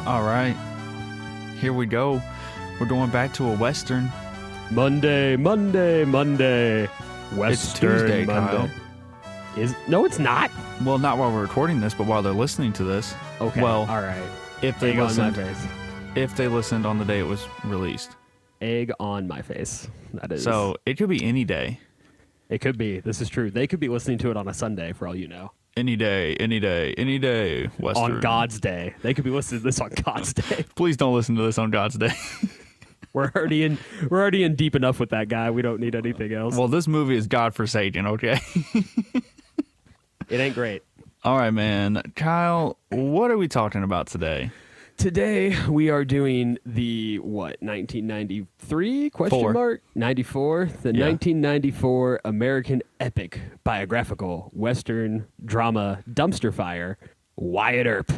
All right, here we go. We're going back to a Western. Monday. Western It's Tuesday, Monday. Kyle. No, it's not. Well, not while we're recording this, but while they're listening to this. Okay. Well, all right. if they Egg on my listened, face. if they listened on the day it was released. Egg on my face. That is. So it could be any day. It could be. This is true. They could be listening to it on a Sunday, for all you know. Any day. Western. On God's day. They could be listening to this on God's day. Please don't listen to this on God's day. We're already in deep enough with that guy. We don't need anything else. Well, this movie is godforsaken, okay? It ain't great. All right, man. Kyle, what are we talking about today? Today we are doing the 1993 question Four. mark 94 the Yeah. 1994 American epic biographical Western drama dumpster fire Wyatt Earp.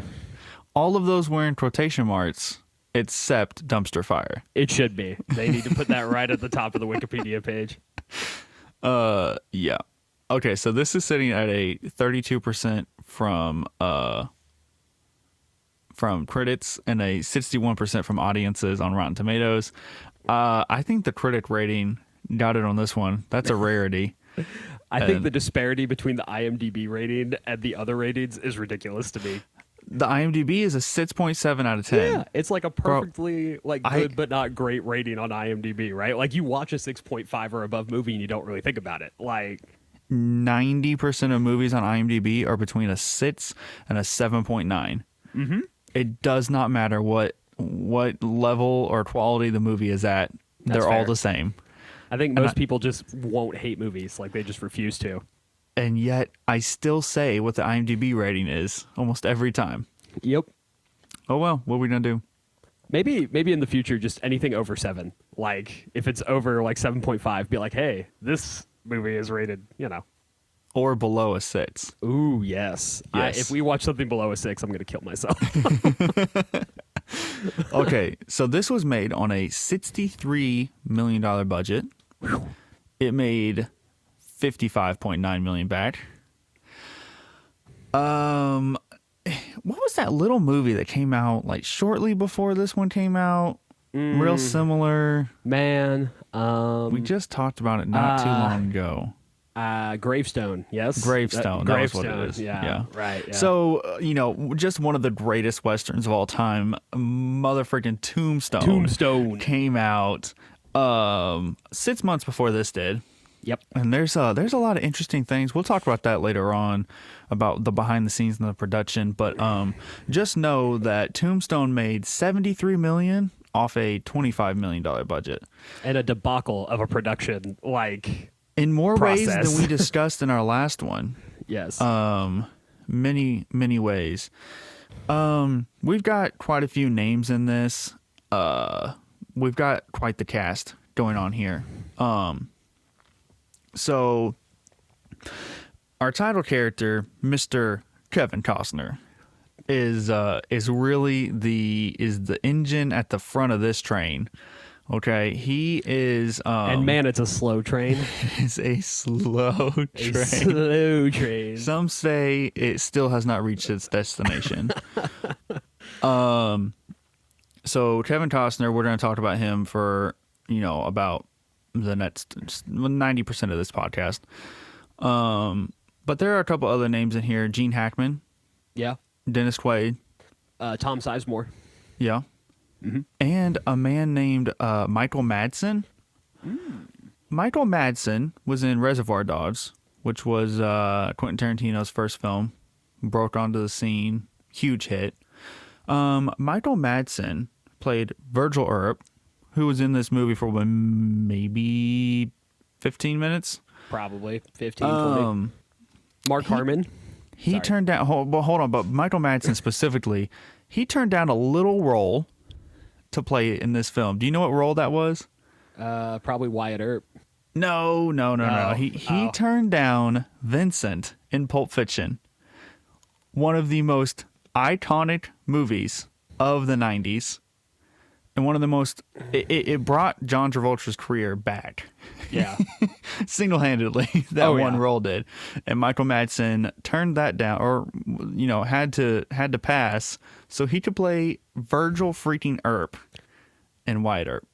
All of those were in quotation marks, except dumpster fire. It should be. They need to put that right at the top of the Wikipedia page. Yeah. Okay, so this is sitting at a 32% from critics and a 61% from audiences on Rotten Tomatoes. I think the critic rating got it on this one. That's a rarity. I think the disparity between the IMDb rating and the other ratings is ridiculous to me. The IMDb is a 6.7 out of 10. Yeah, it's like a perfectly good I- but not great rating on IMDb, right? Like you watch a 6.5 or above movie and you don't really think about it. Like 90% of movies on IMDb are between a 6 and a 7.9. Mm-hmm. It does not matter what level or quality the movie is at. They're all fair. the same. I think most people just won't hate movies, like they just refuse to. And yet I still say what the IMDb rating is almost every time. Yep. Oh, well, what are we going to do? Maybe in the future just anything over 7. Like if it's over like 7.5, be like, "Hey, this movie is rated, Or below a 6. Ooh, yes. Yes. If we watch something below a 6, I'm going to kill myself. Okay, so this was made on a $63 million budget. It made $55.9 million back. What was that little movie that came out like shortly before this one came out? Real similar. Man, We just talked about it not too long ago. Gravestone, yes? Gravestone, that was what it is. Yeah, right. Yeah. So, just one of the greatest Westerns of all time, motherfucking Tombstone came out 6 months before this did. Yep. And there's a lot of interesting things. We'll talk about that later on, about the behind the scenes and the production. But just know that Tombstone made $73 million off a $25 million budget. And a debacle of a production, like... In more ways process. than we discussed in our last one. Yes. Many ways. We've got quite a few names in this. We've got quite the cast going on here. So our title character, Mr. Kevin Costner, is really the engine at the front of this train. Okay, he is. and man, it's a slow train. It's a slow train. A slow train. Some say it still has not reached its destination. So Kevin Costner, we're going to talk about him for about the next 90% of this podcast. But there are a couple other names in here: Gene Hackman, Yeah. Dennis Quaid, Tom Sizemore. yeah, and a man named Michael Madsen. Michael Madsen was in Reservoir Dogs, which was Quentin Tarantino's first film. Broke onto the scene, huge hit. Michael Madsen played Virgil Earp, who was in this movie for maybe 15 minutes. Probably 15, 20. Mark Harmon. He Sorry. turned down. Hold on, but Michael Madsen specifically, he turned down a little role to play in this film. Do you know what role that was? Probably Wyatt Earp. No. Oh. He turned down Vincent in Pulp Fiction, one of the most iconic movies of the 90s. And one of the most, it brought John Travolta's career back. Yeah. Single-handedly, that one role did. And Michael Madsen turned that down, or, had to pass so he could play Virgil freaking Earp in Wyatt Earp.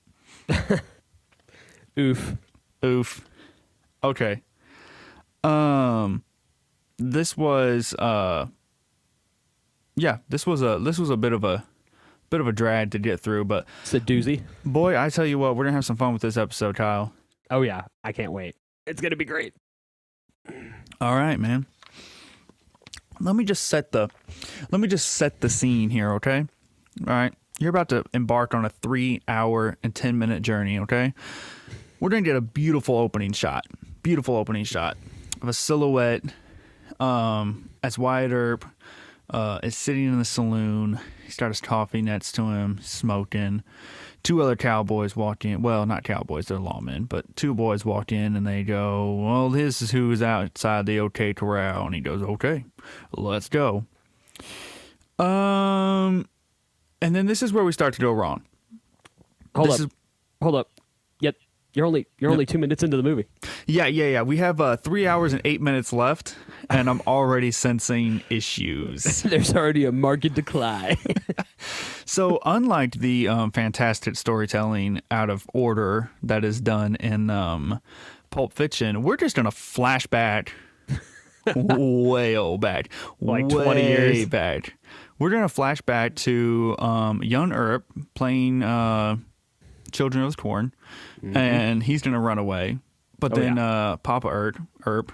Oof. Okay. This was this was a bit of a drag to get through, but It's a doozy. Boy, I tell you what, we're gonna have some fun with this episode, Kyle. Oh yeah, I can't wait. It's gonna be great. All right, man. Let me just set the scene here, okay? All right. You're about to embark on a 3-hour and 10-minute journey, okay? We're gonna get a beautiful opening shot of a silhouette as Wyatt Earp is sitting in the saloon. He's got his coffee next to him, smoking. Two other cowboys walk in. Well, not cowboys, they're lawmen, but two boys walk in and they go, well, this is who's outside the OK Corral. And he goes, okay, let's go. And then this is where we start to go wrong. Hold up. Yet you're only 2 minutes into the movie. Yeah. We have 3 hours and 8 minutes left, and I'm already sensing issues. There's already a marked decline. So, unlike the fantastic storytelling out of order that is done in Pulp Fiction, we're just gonna flashback way old back, like 20 years back. We're gonna flash back to young Earp playing Children of the Corn, and he's gonna run away. But Papa Earp,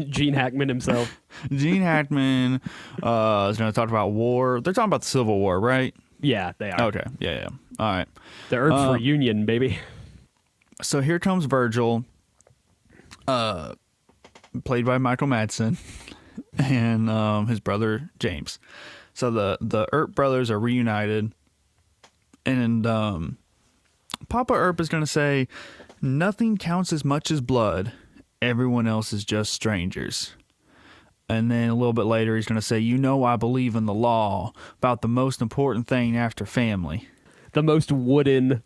Gene Hackman himself. Gene Hackman is going to talk about war. They're talking about the Civil War, right? Yeah, they are. Okay, yeah. All right. The Earps reunion, baby. So here comes Virgil, played by Michael Madsen, and his brother James. So the Earp brothers are reunited, and Papa Earp is going to say, nothing counts as much as blood. Everyone else is just strangers. And then a little bit later, he's going to say, I believe in the law about the most important thing after family. The most wooden,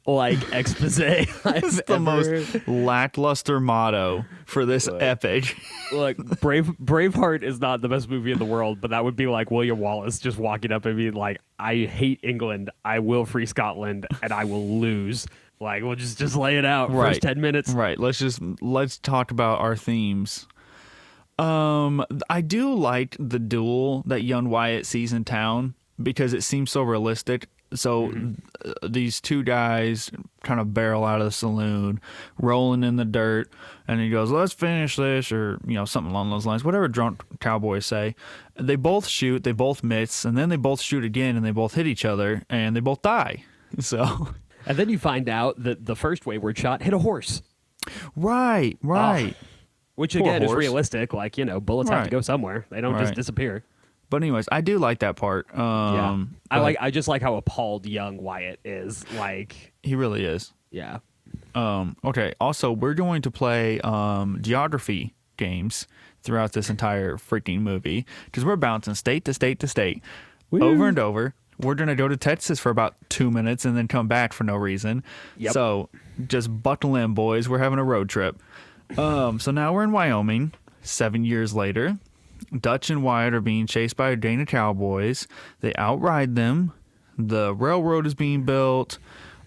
expose. It's the most lackluster motto for this epic. Look, Braveheart is not the best movie in the world, but that would be like William Wallace just walking up and being like, I hate England, I will free Scotland, and I will lose. Like, we'll just lay it out first 10 minutes. Right. Let's talk about our themes. I do like the duel that young Wyatt sees in town because it seems so realistic. So these two guys kind of barrel out of the saloon, rolling in the dirt, and he goes, let's finish this, or something along those lines, whatever drunk cowboys say. They both shoot, they both miss, and then they both shoot again, and they both hit each other, and they both die. So... And then you find out that the first wayward shot hit a horse. Right. Which, again, is realistic. Like, bullets have to go somewhere. They don't just disappear. But anyways, I do like that part. I just like how appalled young Wyatt is. Like, he really is. Yeah. Okay. Also, we're going to play geography games throughout this entire freaking movie because we're bouncing state to state to state, over and over. We're going to go to Texas for about 2 minutes and then come back for no reason. Yep. So just buckle in, boys. We're having a road trip. So now we're in Wyoming, 7 years later. Dutch and Wyatt are being chased by Dana cowboys. They outride them. The railroad is being built.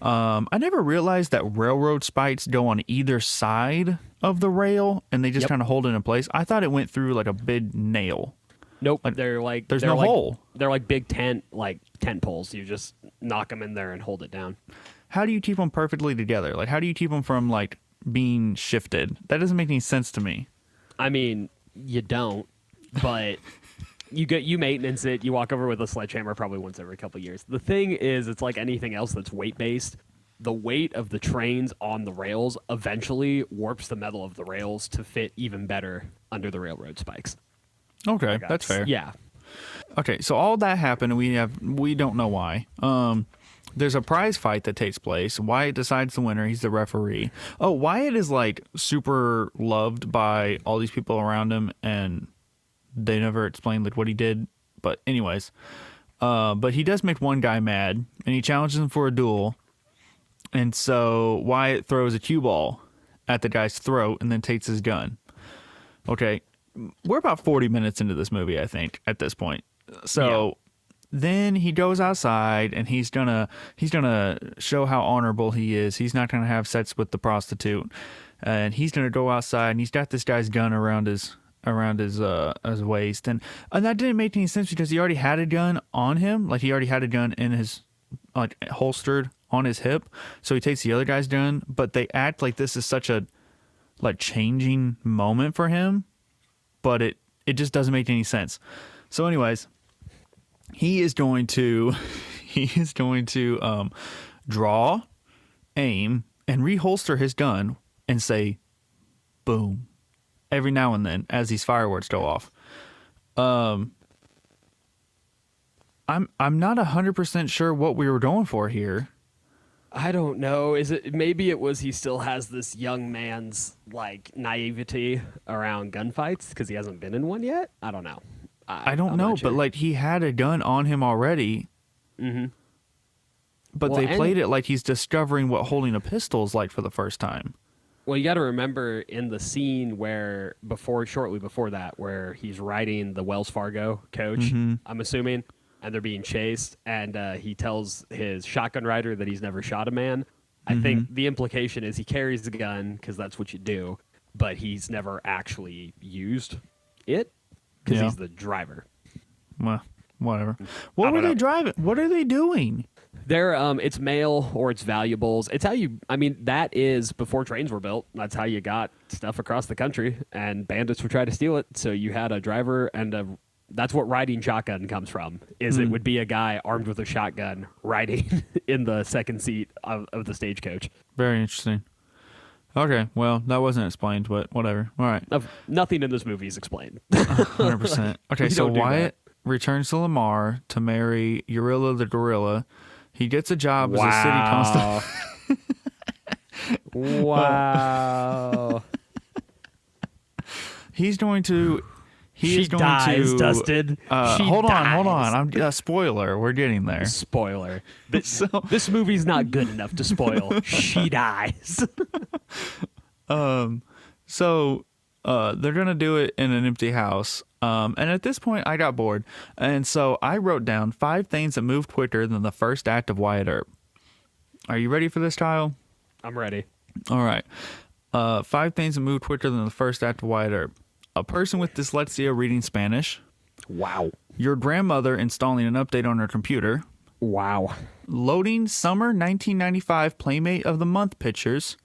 I never realized that railroad spikes go on either side of the rail and they just kind of hold it in place. I thought it went through like a big nail. Nope, they're like there's no hole. They're like big tent poles. You just knock them in there and hold it down. How do you keep them perfectly together? Like, how do you keep them from being shifted? That doesn't make any sense to me. I mean, you don't, but you maintenance it. You walk over with a sledgehammer probably once every couple of years. The thing is, it's like anything else that's weight based. The weight of the trains on the rails eventually warps the metal of the rails to fit even better under the railroad spikes. Okay, that's fair. Yeah. Okay, so all that happened, and we don't know why. There's a prize fight that takes place. Wyatt decides the winner. He's the referee. Oh, Wyatt is super loved by all these people around him, and they never explain what he did. But anyways, But he does make one guy mad, and he challenges him for a duel. And so Wyatt throws a cue ball at the guy's throat and then takes his gun. Okay, we're about 40 minutes into this movie, I think, at this point. So then he goes outside and he's gonna show how honorable he is. He's not gonna have sex with the prostitute, and he's gonna go outside and he's got this guy's gun around his waist, and that didn't make any sense because he already had a gun on him, like he already had a gun in his holstered on his hip. So he takes the other guy's gun, but they act like this is such a changing moment for him, but it just doesn't make any sense. So anyways, he is going to draw, aim, and reholster his gun and say boom every now and then as these fireworks go off. I'm not 100% sure what we were going for here. I don't know. Maybe it was he still has this young man's naivety around gunfights because he hasn't been in one yet? I don't know. I don't know, sure. But he had a gun on him already. Mm-hmm. But they played it like he's discovering what holding a pistol is like for the first time. Well, you got to remember in the scene shortly before that, where he's riding the Wells Fargo coach, I'm assuming, and they're being chased, and he tells his shotgun rider that he's never shot a man. I think the implication is he carries the gun because that's what you do, but he's never actually used it because he's the driver. Well, whatever. What were they driving? What are they doing? They're it's mail or it's valuables. It's how that is before trains were built. That's how you got stuff across the country, and bandits would try to steal it. So you had a driver and that's what riding shotgun comes from. It would be a guy armed with a shotgun riding in the second seat of the stagecoach. Very interesting. Okay, well, that wasn't explained, but whatever. All right. Nothing in this movie is explained. 100%. Okay, so Wyatt returns to Lamar to marry Urilla the gorilla. He gets a job as a city constable. Wow. He's going to... She dies, Dustin. Hold on. I'm spoiler. We're getting there. Spoiler. This movie's not good enough to spoil. She dies. So they're gonna do it in an empty house. And at this point, I got bored, and so I wrote down 5 things that moved quicker than the first act of Wyatt Earp. Are you ready for this, Kyle? I'm ready. All right. 5 things that moved quicker than the first act of Wyatt Earp. A person with dyslexia reading Spanish. Wow. Your grandmother installing an update on her computer. Wow. Loading summer 1995 Playmate of the Month pictures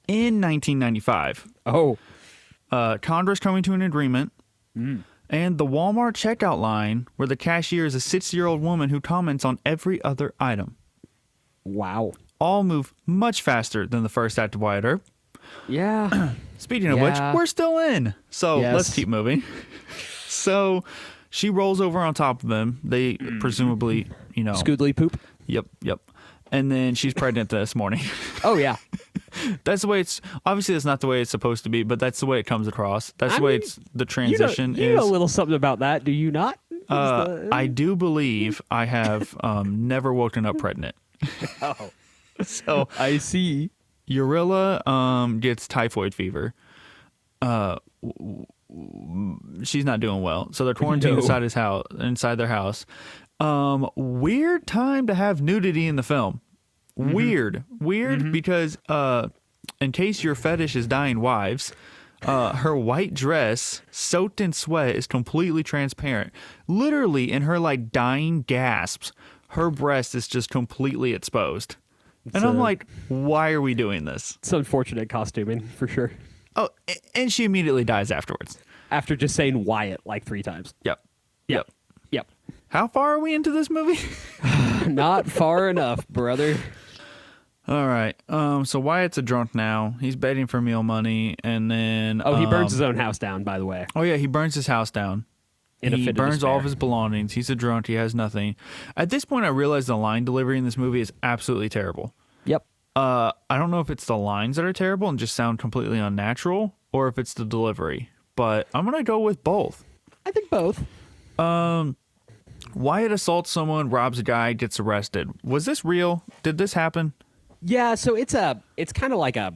in 1995. Oh. Congress coming to an agreement. And the Walmart checkout line where the cashier is a 60-year-old woman who comments on every other item. Wow. All move much faster than the first act of Wyatt Earp. Yeah. Speaking of which, we're still in. So let's keep moving. So she rolls over on top of him. They presumably, Scoodly poop. Yep. And then she's pregnant this morning. Oh, yeah. That's the way it's... Obviously, that's not the way it's supposed to be, but that's the way it comes across. That's the way the transition is. You know a little something about that, do you not? I do believe I have never woken up pregnant. Oh. So I see. Urilla gets typhoid fever. She's not doing well, so they're quarantined inside their house. Weird time to have nudity in the film. Weird because in case your fetish is dying wives, her white dress soaked in sweat is completely transparent. Literally, in her dying gasps, her breast is just completely exposed. And I'm like, why are we doing this? It's unfortunate costuming, for sure. Oh, and she immediately dies afterwards. After just saying Wyatt 3 times. Yep. Yep. How far are we into this movie? Not far enough, brother. All right. So Wyatt's a drunk now. He's begging for meal money, and then... Oh, he burns his own house down, by the way. Oh, yeah, he burns his house down. He burns all of his belongings. He's a drunk. He has nothing. At this point, I realize the line delivery in this movie is absolutely terrible. Yep. I don't know if it's the lines that are terrible and just sound completely unnatural, or if it's the delivery. But I'm going to go with both. I think both. Wyatt assaults someone, robs a guy, gets arrested. Was this real? Did this happen? Yeah, so it's kind of like a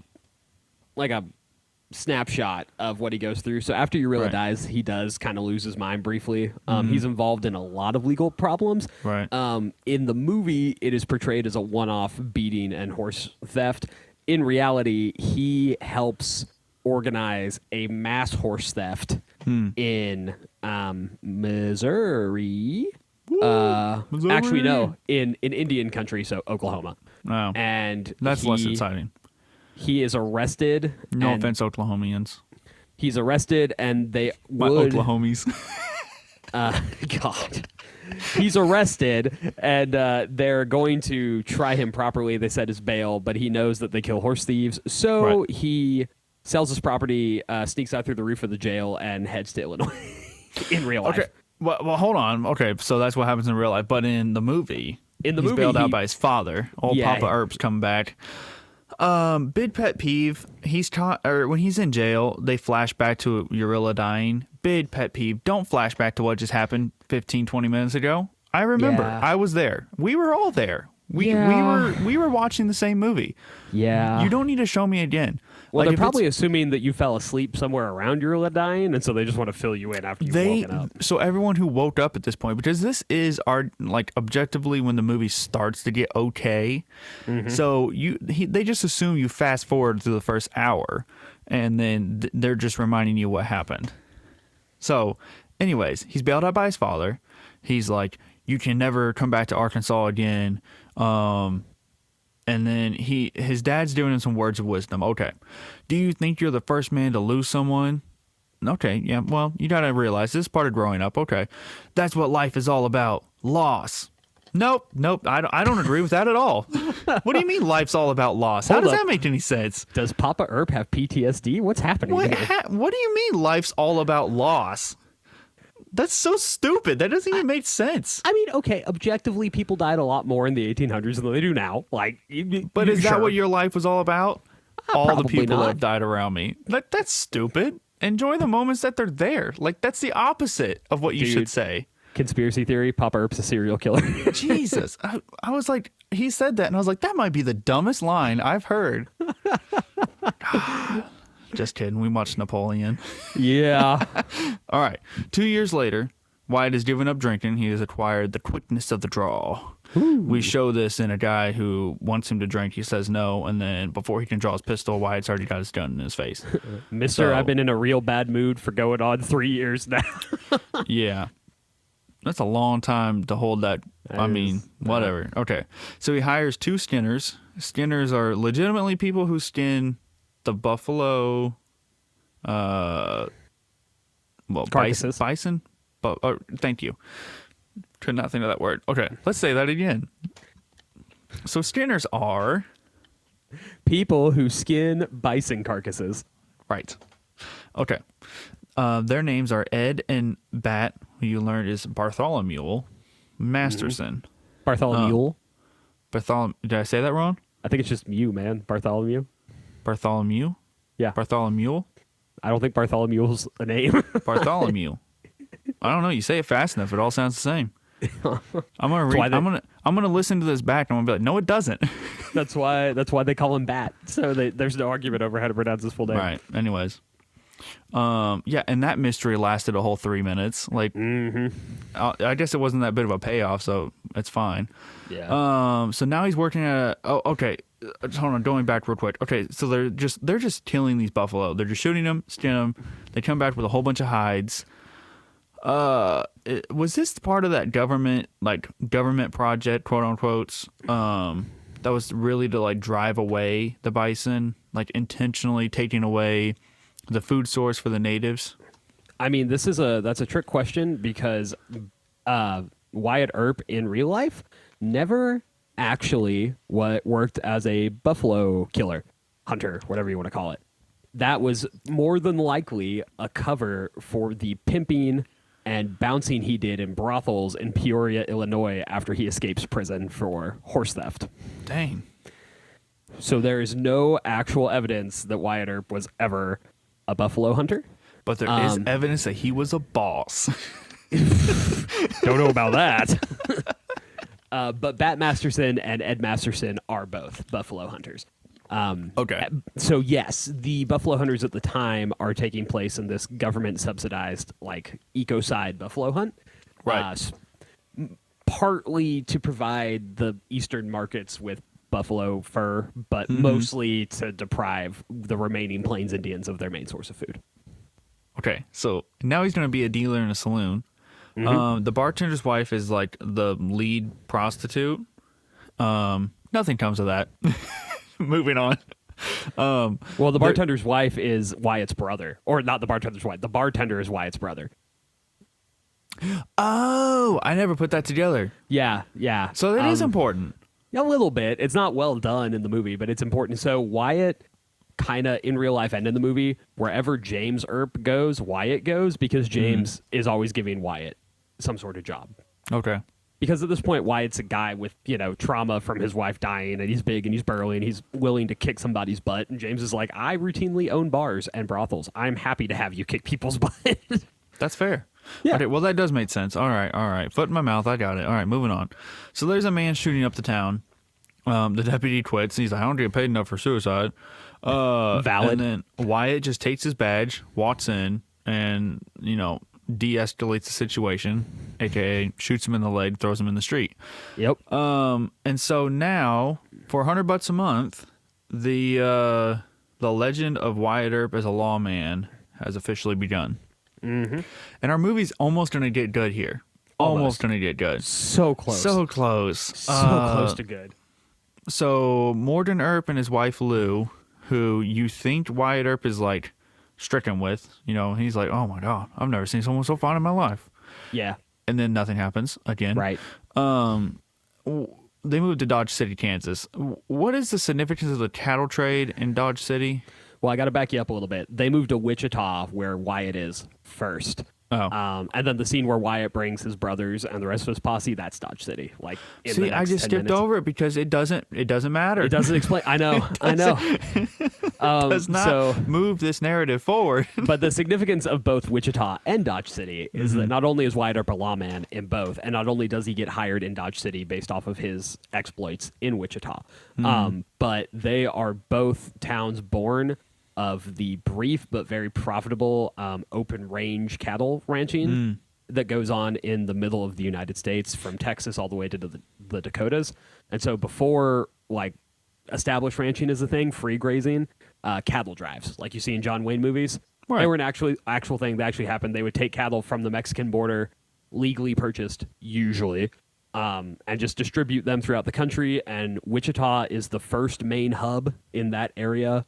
snapshot of what he goes through. So after Urilla Right. dies, he does kind of lose his mind briefly. He's involved in a lot of legal problems. Right. In the movie, it is portrayed as a one-off beating and horse theft. In reality, he helps organize a mass horse theft in Missouri. Missouri. Actually, no, in Indian country, so Oklahoma. Oh. And That's less exciting. He is arrested. No and offense, Oklahomians. He's arrested, and they My would. Oklahomies. God. He's arrested, and they're going to try him properly. They set his bail, but he knows that they kill horse thieves, so Right. he sells his property, sneaks out through the roof of the jail, and heads to Illinois in real life. Okay. Well, hold on. Okay, so that's what happens in real life. But in the movie, In the he's movie, bailed out he- by his father. Old Yeah. Papa Earp's coming back. Big pet peeve. He's taught, or when he's in jail, they flash back to Urilla dying. Big pet peeve. Don't flash back to what just happened 15, 20 minutes ago. I remember. Yeah. I was there. We were all there. We were watching the same movie. Yeah. You don't need to show me again. Well, Like, they're if it's- probably assuming that you fell asleep somewhere around Urilla dying, and so they just want to fill you in after you've woken up. so everyone who woke up at this point, because this is our, like, objectively when the movie starts to get okay. So they just assume you fast forward through the first hour, and then they're just reminding you what happened. So anyways, he's bailed out by his father. He's like, you can never come back to Arkansas again. And then his dad's doing him some words of wisdom. Okay. Do you think you're the first man to lose someone? Okay, yeah, well, you gotta realize this is part of growing up. Okay. That's what life is all about. Loss. Nope, I don't agree with that at all. What do you mean life's all about loss? How Hold does up. that make any sense? Does Papa Earp have PTSD? What's happening What, here? what do you mean life's all about loss? That's so stupid. That doesn't even make sense. I mean, okay, objectively, people died a lot more in the 1800s than they do now. Like, But is that sure. what your life was all about? All the probably people that not. have died around me. That's stupid. Enjoy the moments that they're there. Like, that's the opposite of what you Dude. should say. Conspiracy theory, Papa Earp's a serial killer. Jesus. I was like, he said that, and I was like, that might be the dumbest line I've heard. Just kidding. We watched Napoleon. Yeah. All right. 2 years later, Wyatt has given up drinking. He has acquired the quickness of the draw. We show this in a guy who wants him to drink. He says no, and then before he can draw his pistol, Wyatt's already got his gun in his face. Mister, So- I've been in a real bad mood for going on 3 years now. Yeah. That's a long time to hold that. I mean, is- whatever. Okay. So he hires two skinners. Skinners are legitimately people who skin the buffalo, Carcasses. bison? Thank you. Could not think of that word. Okay. Let's say that again. So skinners are. People who skin bison carcasses. Right. Okay. Their names are Ed and Bat, who you learned is Bartholomew Masterson. Bartholomew. Did I say that wrong? I think it's just Mew, man. Bartholomew. Bartholomew? Yeah. Bartholomew? I don't think Bartholomew's a name. Bartholomew. I don't know. You say it fast enough, it all sounds the same. I'm gonna why read. they- I'm gonna listen to this back, and I'm gonna be like, no, it doesn't. That's why they call him Bat. So there's no argument over how to pronounce his full name. Right. Anyways, yeah, and that mystery lasted a whole 3 minutes. Like, I guess it wasn't that bit of a payoff, so it's fine. Yeah. So now he's working at. Okay. Hold on, going back real quick. Okay, so they're just killing these buffalo. They're just shooting them, skin them. They come back with a whole bunch of hides. Was this part of that government project, quote unquote, that was really to like drive away the bison, like intentionally taking away the food source for the natives? I mean, that's a trick question because Wyatt Earp in real life never actually worked as a buffalo killer, hunter, whatever you want to call it. That was more than likely a cover for the pimping and bouncing he did in brothels in Peoria, Illinois after he escapes prison for horse theft. Dang. So there is no actual evidence that Wyatt Earp was ever a buffalo hunter. But there is evidence that he was a boss. Don't know about that. But Bat Masterson and Ed Masterson are both buffalo hunters. Okay. So yes, the buffalo hunters at the time are taking place in this government-subsidized, like, ecocide buffalo hunt. Right. Partly to provide the eastern markets with buffalo fur, but mostly to deprive the remaining Plains Indians of their main source of food. Okay. So now he's going to be a dealer in a saloon. The bartender's wife is like the lead prostitute. Nothing comes of that. Moving on. Well, the bartender's wife is Wyatt's brother. Or not the bartender's wife. The bartender is Wyatt's brother. Oh, I never put that together. Yeah. So that is important. A little bit. It's not well done in the movie, but it's important. So Wyatt kind of in real life and in the movie, wherever James Earp goes, Wyatt goes, because James is always giving Wyatt some sort of job. Okay. Because at this point, Wyatt's a guy with, trauma from his wife dying, and he's big and he's burly and he's willing to kick somebody's butt. And James is like, I routinely own bars and brothels. I'm happy to have you kick people's butt. That's fair. Yeah. Okay, well, that does make sense. All right. Foot in my mouth. I got it. All right, moving on. So there's a man shooting up the town. The deputy quits. And he's like, I don't get paid enough for suicide. Valid. And then Wyatt just takes his badge, walks in, and, de-escalates the situation, a.k.a. shoots him in the leg, throws him in the street. Yep. And so now, for $100 a month, the legend of Wyatt Earp as a lawman has officially begun. Mm-hmm. And our movie's almost going to get good here. Almost going to get good. So close. So close. So close to good. So Morden Earp and his wife Lou, who you think Wyatt Earp is like stricken with, he's like, oh my God, I've never seen someone so fine in my life. Yeah. And then nothing happens again. Right. They moved to Dodge City, Kansas. What is the significance of the cattle trade in Dodge City? Well, I got to back you up a little bit. They moved to Wichita, where Wyatt is first. Oh. And then the scene where Wyatt brings his brothers and the rest of his posse, that's Dodge City. Like, see, I just skipped over it because it doesn't matter. It doesn't explain. I know. Does not move this narrative forward. But the significance of both Wichita and Dodge City is that not only is Wyatt Earp a lawman in both, and not only does he get hired in Dodge City based off of his exploits in Wichita, but they are both towns born of the brief but very profitable open range cattle ranching that goes on in the middle of the United States from Texas all the way to the Dakotas. And so before like established ranching is a thing, free grazing, cattle drives like you see in John Wayne movies. Right. They were an actual thing that actually happened. They would take cattle from the Mexican border, legally purchased usually, and just distribute them throughout the country. And Wichita is the first main hub in that area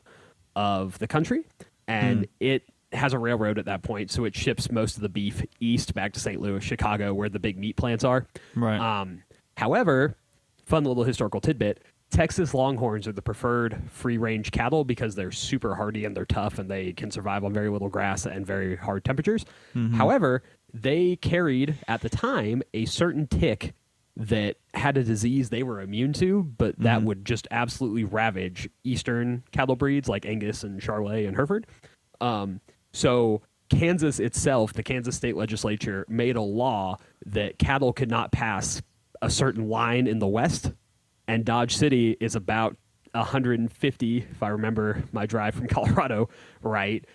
of the country, and it has a railroad at that point, so it ships most of the beef east back to St. Louis, Chicago, where the big meat plants are. Right. However, fun little historical tidbit, Texas Longhorns are the preferred free-range cattle because they're super hardy and they're tough and they can survive on very little grass and very hard temperatures. However, they carried, at the time, a certain tick that had a disease they were immune to, but that would just absolutely ravage eastern cattle breeds like Angus and Charolais and Hereford. So Kansas itself, the Kansas state legislature, made a law that cattle could not pass a certain line in the west, and Dodge City is about 150, if I remember my drive from Colorado right,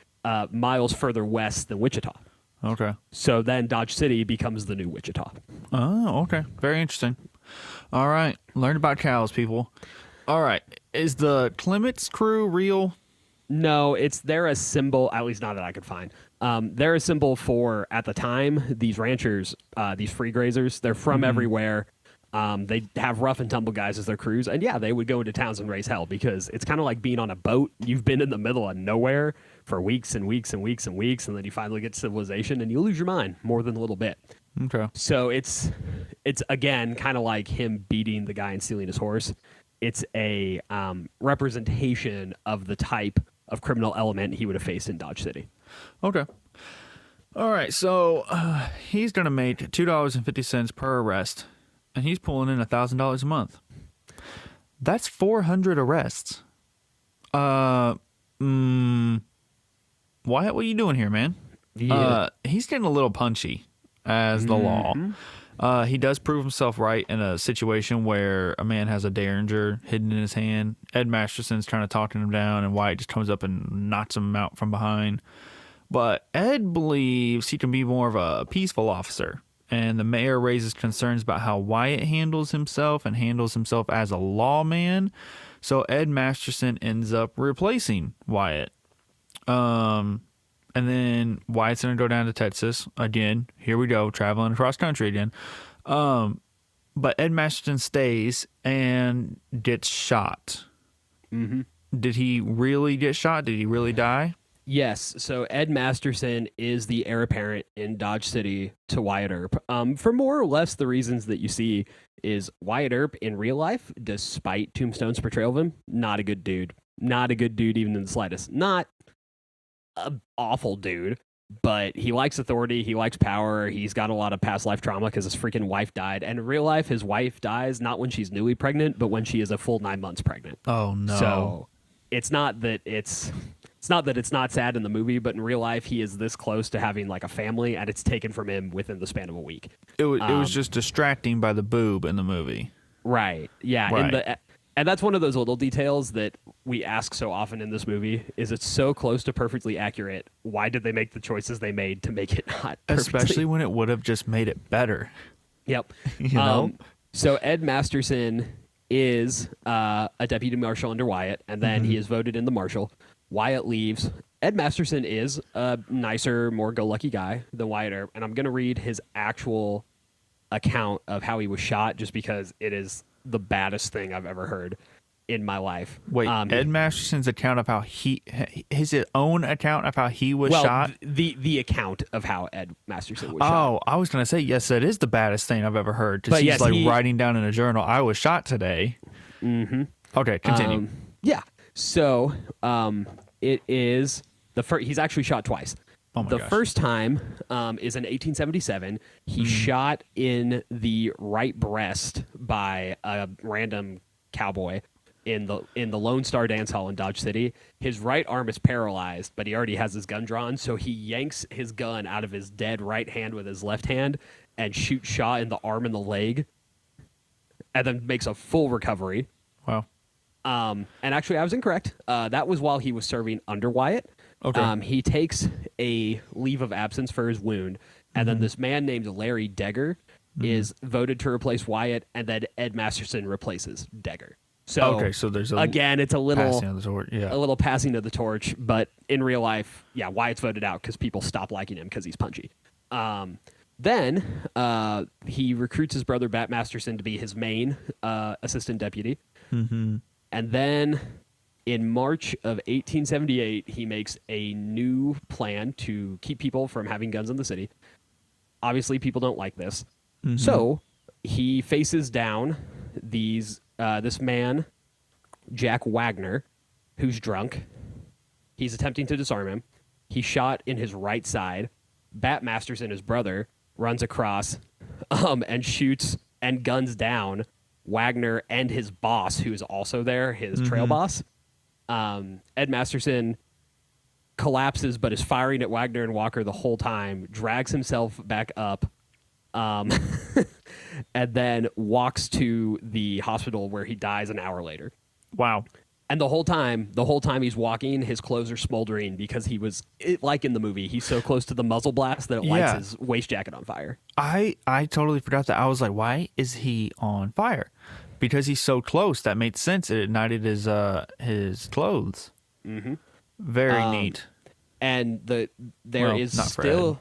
miles further west than Wichita. Okay. So then Dodge City becomes the new Wichita. Oh, okay. Very interesting. All right. Learn about cows, people. All right. Is the Clements crew real? No, they're a symbol, at least not that I could find. They're a symbol for, at the time, these ranchers, these free grazers. They're from everywhere. They have rough and tumble guys as their crews. And yeah, they would go into towns and raise hell because it's kind of like being on a boat. You've been in the middle of nowhere for weeks and weeks and weeks and weeks, and then you finally get to civilization and you lose your mind more than a little bit. Okay. So it's again, kind of like him beating the guy and stealing his horse. It's a representation of the type of criminal element he would have faced in Dodge City. Okay. All right. So he's going to make $2.50 per arrest, and he's pulling in $1,000 a month. That's 400 arrests. Wyatt, what are you doing here, man? Yeah. He's getting a little punchy as the law. He does prove himself right in a situation where a man has a derringer hidden in his hand. Ed Masterson's trying to talk him down, and Wyatt just comes up and knocks him out from behind. But Ed believes he can be more of a peaceful officer, and the mayor raises concerns about how Wyatt handles himself and handles himself as a lawman. So Ed Masterson ends up replacing Wyatt. And then Wyatt's going to go down to Texas again. Here we go, traveling across country again. But Ed Masterson stays and gets shot. Mm-hmm. Did he really get shot? Did he really die? Yes. So Ed Masterson is the heir apparent in Dodge City to Wyatt Earp. For more or less the reasons that you see is Wyatt Earp in real life, despite Tombstone's portrayal of him, not a good dude. Not a good dude even in the slightest. Not an awful dude, but he likes authority. He likes power. He's got a lot of past life trauma because his freaking wife died. And in real life, his wife dies not when she's newly pregnant, but when she is a full 9 months pregnant. Oh, no. So it's not that it's not sad in the movie, but in real life, he is this close to having like a family, and it's taken from him within the span of a week. It was just distracting by the boob in the movie. Right. Yeah. Right. And that's one of those little details that we ask so often in this movie, is it's so close to perfectly accurate. Why did they make the choices they made to make it not perfectly? Especially when it would have just made it better. Yep. You know? So Ed Masterson is a deputy marshal under Wyatt, and then he is voted in the marshal. Wyatt leaves. Ed Masterson is a nicer, more go-lucky guy than Wyatt Earp, and I'm going to read his actual account of how he was shot just because it is the baddest thing I've ever heard in my life. Wait, Ed Masterson's account of how his own account of how he was shot? The account of how Ed Masterson was shot. Oh, I was going to say, yes, that is the baddest thing I've ever heard. Because he's writing down in a journal, I was shot today. Mm-hmm. Okay, continue. Yeah. So it is he's actually shot twice. Oh my gosh. First time is in 1877. He shot in the right breast by a random cowboy in the Lone Star Dance Hall in Dodge City. His right arm is paralyzed, but he already has his gun drawn, so he yanks his gun out of his dead right hand with his left hand and shoots Shaw in the arm and the leg, and then makes a full recovery. Wow. And actually, I was incorrect. That was while he was serving under Wyatt. Okay. He takes a leave of absence for his wound, and then this man named Larry Degger is voted to replace Wyatt, and then Ed Masterson replaces Degger. So, so there's again, it's a little passing of the torch. Yeah. a little passing of the torch, but in real life, yeah, Wyatt's voted out because people stop liking him because he's punchy. Then he recruits his brother Bat Masterson to be his main assistant deputy. Mm-hmm. And then in March of 1878, he makes a new plan to keep people from having guns in the city. Obviously, people don't like this. Mm-hmm. So he faces down this man, Jack Wagner, who's drunk. He's attempting to disarm him. He's shot in his right side. Bat Masterson, his brother, runs across and shoots and guns down Wagner and his boss, who is also there, his trail boss. Ed Masterson collapses but is firing at Wagner and Walker the whole time, drags himself back up, and then walks to the hospital where he dies an hour later. Wow. And the whole time he's walking, his clothes are smoldering because he was, like in the movie, he's so close to the muzzle blast that it lights his waist jacket on fire. I totally forgot that. I was like, why is he on fire? Because he's so close. That made sense. It ignited his clothes. Mm-hmm. Very neat. And there's still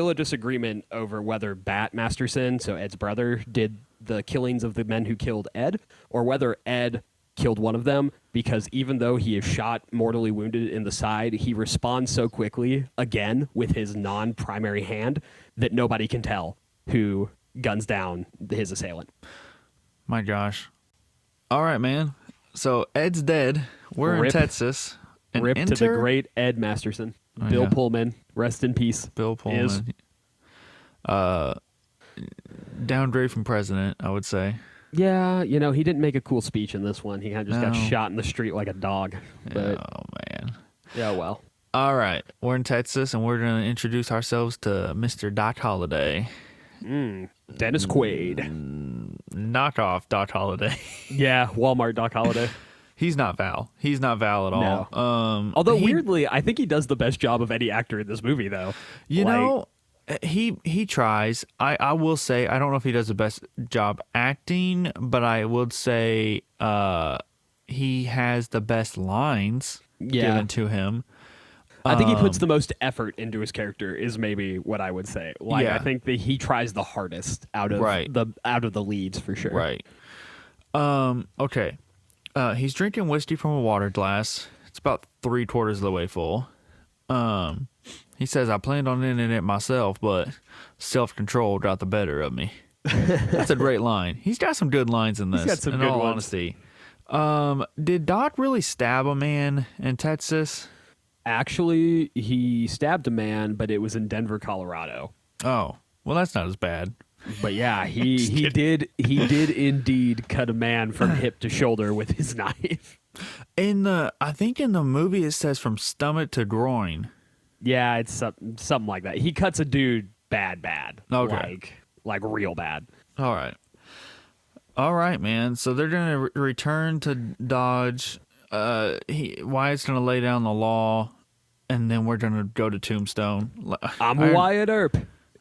a disagreement over whether Bat Masterson, so Ed's brother, did the killings of the men who killed Ed, or whether Ed killed one of them, because even though he is shot mortally wounded in the side, he responds so quickly, again, with his non-primary hand, that nobody can tell who guns down his assailant. My gosh. All right, man. So Ed's dead. We're in Texas. And Rip to the great Ed Masterson. Bill Pullman. Rest in peace. Bill Pullman. Downgrade from president, I would say. Yeah, he didn't make a cool speech in this one. He kind of just got shot in the street like a dog. But, oh, man. Yeah, well. All right. We're in Texas, and we're going to introduce ourselves to Mr. Doc Holliday. Dennis Quaid. Knockoff Doc Holliday. Yeah, Walmart Doc Holliday. He's not Val. He's not Val at all. No. Although weirdly, I think he does the best job of any actor in this movie, though. You know, he tries. I will say I don't know if he does the best job acting, but I would say he has the best lines given to him. I think he puts the most effort into his character is maybe what I would say. Like Yeah. I think that he tries the hardest out of the leads for sure. Right. Okay. He's drinking whiskey from a water glass. It's about 3/4 of the way full. He says, I planned on ending it myself, but self-control got the better of me. That's a great line. He's got some good lines in this, He's got some in good all ones. honesty. Did Doc really stab a man in Texas? Actually, he stabbed a man, but it was in Denver, Colorado. Oh, well, that's not as bad. But yeah, he did indeed cut a man from hip to shoulder with his knife. I think in the movie it says from stomach to groin. Yeah, it's something like that. He cuts a dude bad. Okay. Like real bad. All right, man. So they're gonna return to Dodge. Wyatt's gonna lay down the law, and then we're gonna go to Tombstone. I'm Wyatt Earp.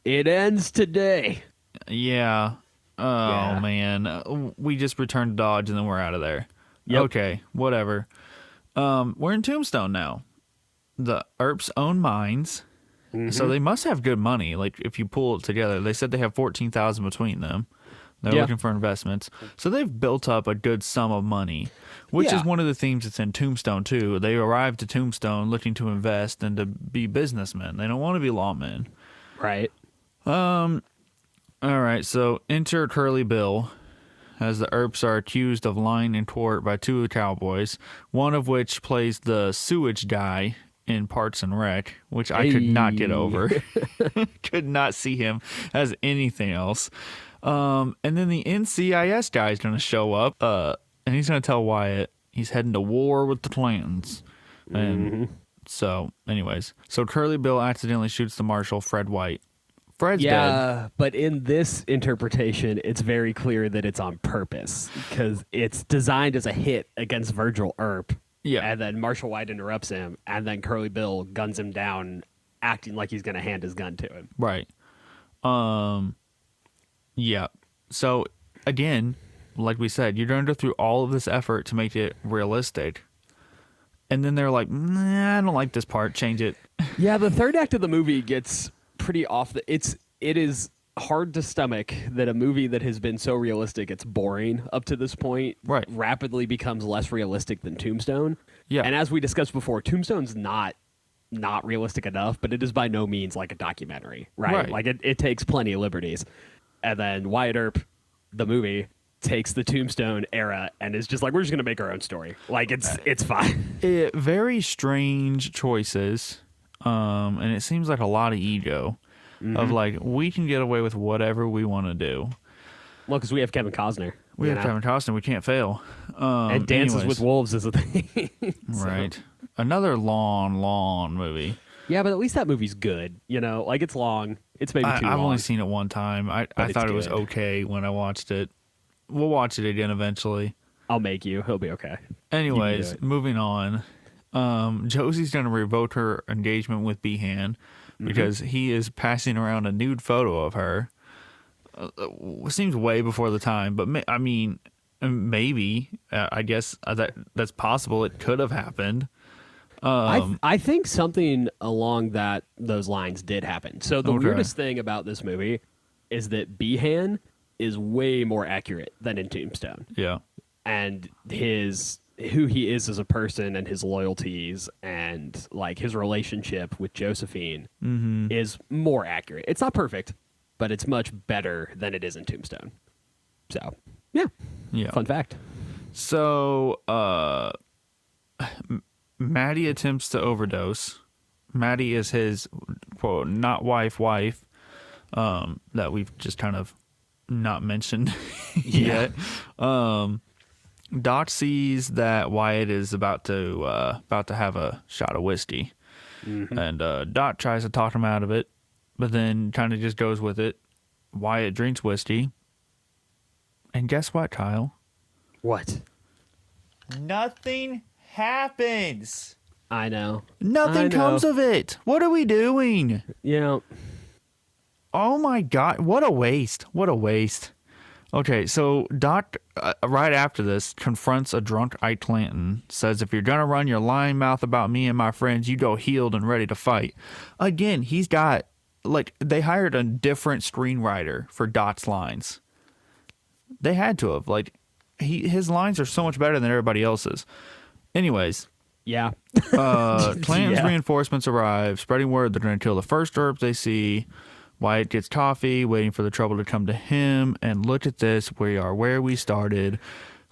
It ends today. Yeah. Oh Yeah. man, we just returned to Dodge, and then we're out of there. Yep. Okay, whatever. We're in Tombstone now. The Earps own mines, so they must have good money. Like if you pull it together, they said they have 14,000 between them. They're looking for investments, so they've built up a good sum of money, which is one of the themes that's in Tombstone too. They arrived to Tombstone looking to invest and to be businessmen. They don't want to be lawmen. Right. All right, so enter Curly Bill, as the Earps are accused of lying in court by two cowboys, one of which plays the sewage guy in Parks and Rec, which I could not get over. Could not see him as anything else. And then the NCIS guy is going to show up, and he's going to tell Wyatt he's heading to war with the Clantons. And so, anyways, so Curly Bill accidentally shoots the marshal, Fred White. Fred's dead. But in this interpretation, it's very clear that it's on purpose because it's designed as a hit against Virgil Earp. Yeah. And then Marshall White interrupts him, and then Curly Bill guns him down, acting like he's going to hand his gun to him. Right. Yeah. So, again, like we said, you're going to go through all of this effort to make it realistic. And then they're like, nah, I don't like this part. Change it. Yeah, the third act of the movie gets pretty off. It is hard to stomach that a movie that has been so realistic it's boring up to this point Right. rapidly becomes less realistic than Tombstone. Yeah. And as we discussed before, Tombstone's not realistic enough, but it is by no means like a documentary, right? Like it takes plenty of liberties. And then Wyatt Earp, the movie, takes the Tombstone era and is just like, we're just gonna make our own story. Like it's fine. Very strange choices. And it seems like a lot of ego of like, we can get away with whatever we want to do. Well, because we have Kevin Costner. We have Kevin Costner. We can't fail. And Dances with Wolves is a thing. So. Right. Another long movie. Yeah, but at least that movie's good. You know, like it's long. It's maybe too long. I've only seen it one time. I thought it was okay when I watched it. We'll watch it again eventually. I'll make you. He'll be okay. Anyways, moving on. Josie's going to revoke her engagement with Behan because he is passing around a nude photo of her. Seems way before the time, but I mean, maybe. I guess that's possible. It could have happened. I think something along those lines did happen. So the weirdest thing about this movie is that Behan is way more accurate than in Tombstone. Yeah. And who he is as a person and his loyalties and like his relationship with Josephine is more accurate. It's not perfect, but it's much better than it is in Tombstone. So, yeah. Fun fact. So, Maddie attempts to overdose. Maddie is his, quote, not wife, that we've just kind of not mentioned yet. Doc sees that Wyatt is about to have a shot of whiskey, and Doc tries to talk him out of it, but then kind of just goes with it. Wyatt drinks whiskey. And guess what, Kyle? What? Nothing happens. I know. Nothing comes of it. What are we doing? Yeah. Oh my God. What a waste. What a waste. Okay, so Doc, right after this, confronts a drunk Ike Clanton, says, if you're going to run your lying mouth about me and my friends, you go healed and ready to fight. Again, he's got, like, they hired a different screenwriter for Doc's lines. They had to have. Like, his lines are so much better than everybody else's. Anyways. Yeah. Clanton's reinforcements arrive, spreading word they're going to kill the first Earp they see. Wyatt gets coffee, waiting for the trouble to come to him. And look at this. We are where we started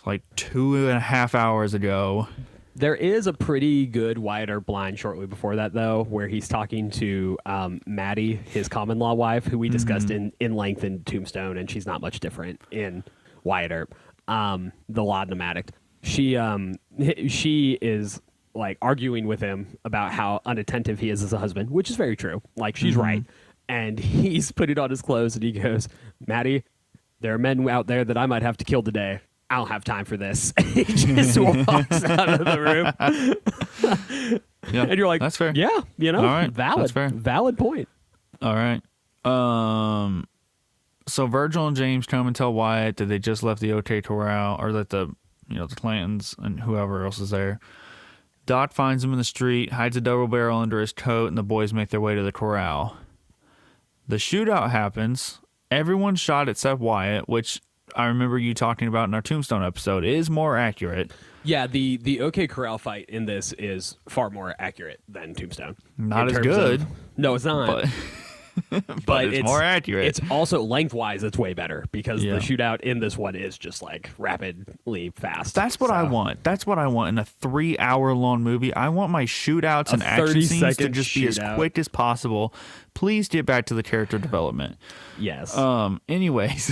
like 2.5 hours ago. There is a pretty good Wyatt Earp line shortly before that, though, where he's talking to Maddie, his common law wife, who we discussed in length in Tombstone, and she's not much different in Wyatt Earp, the laudanum addict. She is like arguing with him about how unattentive he is as a husband, which is very true. Like, she's right. And he's putting on his clothes and he goes, Maddie, there are men out there that I might have to kill today. I don't have time for this. He just walks out of the room. Yeah, and you're like, that's fair. Yeah, you know, all right, valid, that's fair. Valid point. All right. So Virgil and James come and tell Wyatt that they just left the OK Corral, or that the Clantons and whoever else is there. Doc finds him in the street, hides a double barrel under his coat, and the boys make their way to the corral. The shootout happens. Everyone's shot except Wyatt, which I remember you talking about in our Tombstone episode is more accurate. Yeah, the OK Corral fight in this is far more accurate than Tombstone. Not as good. No, it's not. But it's more accurate. It's also lengthwise, it's way better because the shootout in this one is just like rapidly fast. That's what I want. That's what I want in a 3-hour-long movie. I want my shootouts and action scenes to just be as quick as possible. Please get back to the character development. Yes. Anyways,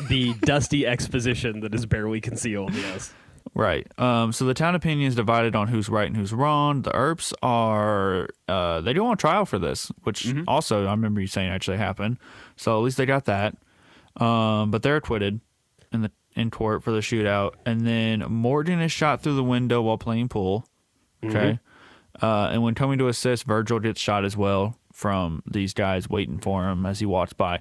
the dusty exposition that is barely concealed. Yes. Right. So the town opinion is divided on who's right and who's wrong. The Earps are, they go on trial for this, which also I remember you saying actually happened. So at least they got that. But they're acquitted in court for the shootout. And then Morgan is shot through the window while playing pool. Okay. And when coming to assist, Virgil gets shot as well from these guys waiting for him as he walks by.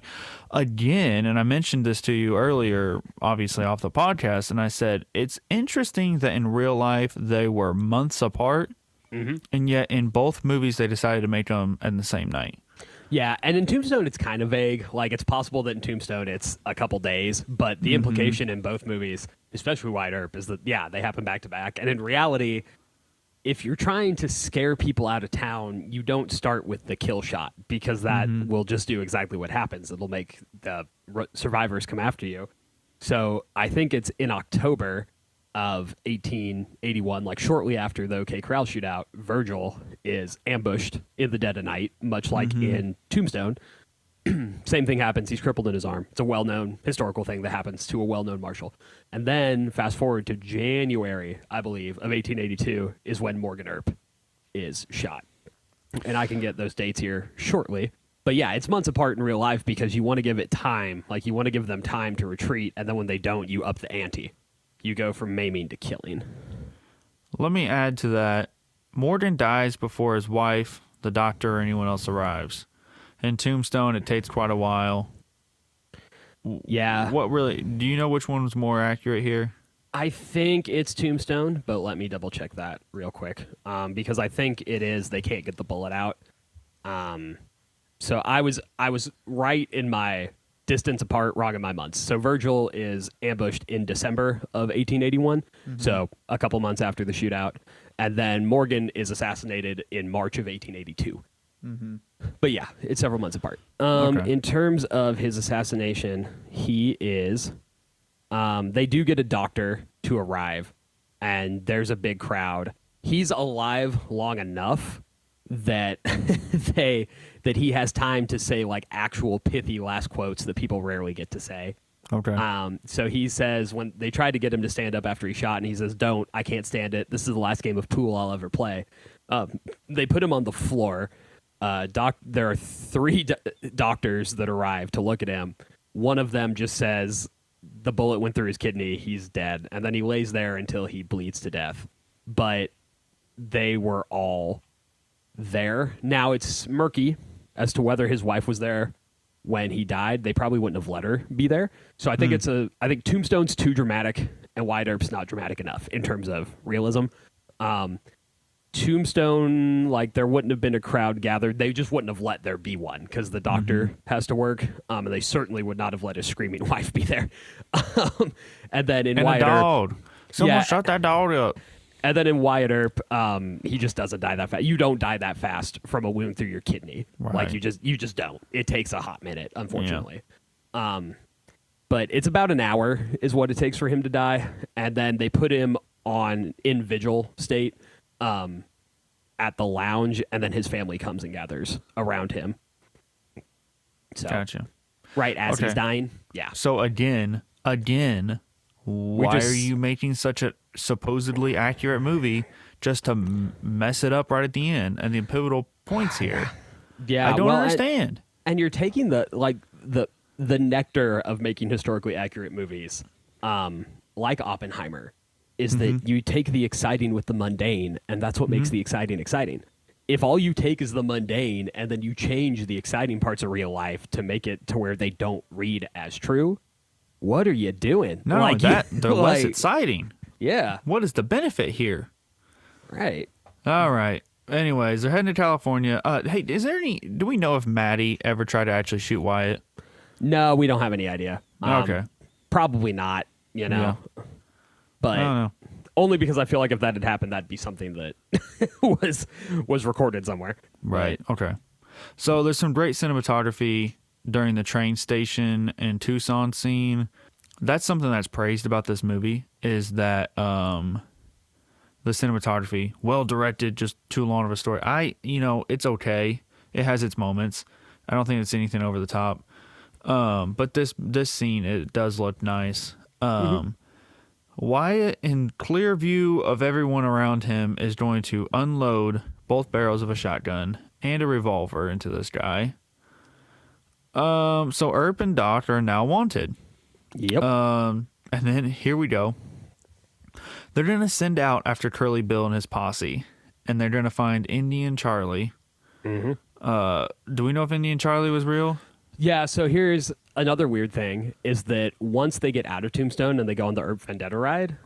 Again, and I mentioned this to you earlier, obviously off the podcast, and I said, it's interesting that in real life they were months apart, and yet in both movies they decided to make them in the same night. Yeah, and in Tombstone it's kind of vague. Like, it's possible that in Tombstone it's a couple days, but the implication in both movies, especially Wyatt Earp, is that, yeah, they happen back to back. And in reality, if you're trying to scare people out of town, you don't start with the kill shot, because that will just do exactly what happens. It'll make the survivors come after you. So I think it's in October of 1881, like shortly after the OK Corral shootout, Virgil is ambushed in the dead of night, much like in Tombstone. Same thing happens. He's crippled in his arm. It's a well-known historical thing that happens to a well-known marshal. And then fast forward to January, I believe, of 1882 is when Morgan Earp is shot. And I can get those dates here shortly. But yeah, it's months apart in real life because you want to give it time. Like, you want to give them time to retreat. And then when they don't, you up the ante. You go from maiming to killing. Let me add to that. Morgan dies before his wife, the doctor, or anyone else arrives. In Tombstone, it takes quite a while. Yeah. What really? Do you know which one was more accurate here? I think it's Tombstone, but let me double check that real quick, because I think it is. They can't get the bullet out. So I was right in my distance apart, wrong in my months. So Virgil is ambushed in December of 1881, so a couple months after the shootout, and then Morgan is assassinated in March of 1882. But yeah, it's several months apart. Okay. In terms of his assassination, he is... they do get a doctor to arrive, and there's a big crowd. He's alive long enough that that he has time to say like actual pithy last quotes that people rarely get to say. Okay. So he says, when they tried to get him to stand up after he shot, and he says, "Don't, I can't stand it. This is the last game of pool I'll ever play." They put him on the floor. There are three doctors that arrive to look at him. one of them just says the bullet went through his kidney, he's dead, and then he lays there until he bleeds to death. But they were all there. Now it's murky as to whether his wife was there when he died. They probably wouldn't have let her be there. So I think I think Tombstone's too dramatic and Wyatt Earp's not dramatic enough in terms of realism. Tombstone, like, there wouldn't have been a crowd gathered. They just wouldn't have let there be one because the doctor has to work, and they certainly would not have let his screaming wife be there. And then in Wyatt a Earp, dog. Someone shut that dog up. and then in Wyatt Earp, he just doesn't die that fast. You don't die that fast from a wound through your kidney. Right. Like, you just don't. It takes a hot minute, unfortunately. Yeah. But it's about an hour is what it takes for him to die, and then they put him in vigil state at the lounge, and then his family comes and gathers around him. So, Gotcha. right as he's dying. Yeah. So again, why are you making such a supposedly accurate movie just to mess it up right at the end and the pivotal points here? Yeah, I don't understand. And you're taking the nectar of making historically accurate movies, like Oppenheimer, is that you take the exciting with the mundane, and that's what makes the exciting exciting. If all you take is the mundane and then you change the exciting parts of real life to make it to where they don't read as true, what are you doing? No, like, they're less exciting. Yeah. What is the benefit here? Right. All right. Anyways, they're heading to California. Hey, do we know if Maddie ever tried to actually shoot Wyatt? No, we don't have any idea. Okay. Probably not, Yeah. But I don't know. only because I feel like if that had happened, that'd be something that was recorded somewhere. Right. Okay. So there's some great cinematography during the train station and Tucson scene. That's something that's praised about this movie is that the cinematography, well directed, just too long of a story. It's okay. It has its moments. I don't think it's anything over the top. But this scene, it does look nice. Wyatt, in clear view of everyone around him, is going to unload both barrels of a shotgun and a revolver into this guy. So Earp and Doc are now wanted. Yep. And then here we go. They're going to send out after Curly Bill and his posse, and they're going to find Indian Charlie. Do we know if Indian Charlie was real? Yeah, so here's another weird thing, is that once they get out of Tombstone and they go on the Earp Vendetta ride,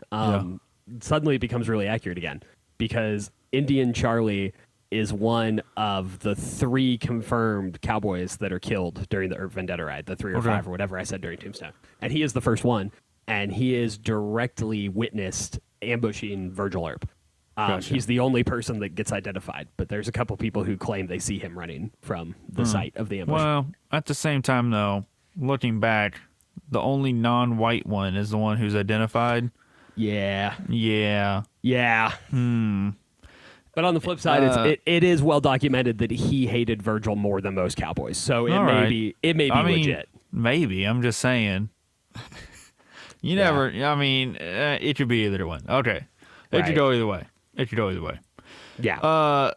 suddenly it becomes really accurate again, because Indian Charlie is one of the 3 confirmed cowboys that are killed during the Earp Vendetta ride, the 3 or 5 or whatever I said during Tombstone. And he is the first one, and he is directly witnessed ambushing Virgil Earp. Gotcha. He's the only person that gets identified, but there's a couple people who claim they see him running from the site of the ambush. Well, at the same time, though, looking back, the only non-white one is the one who's identified. Yeah. Yeah. But on the flip side, it is well documented that he hated Virgil more than most cowboys. So it may be legit. Maybe. I'm just saying. You never. I mean, it could be either one. Okay, it could go either way. Yeah.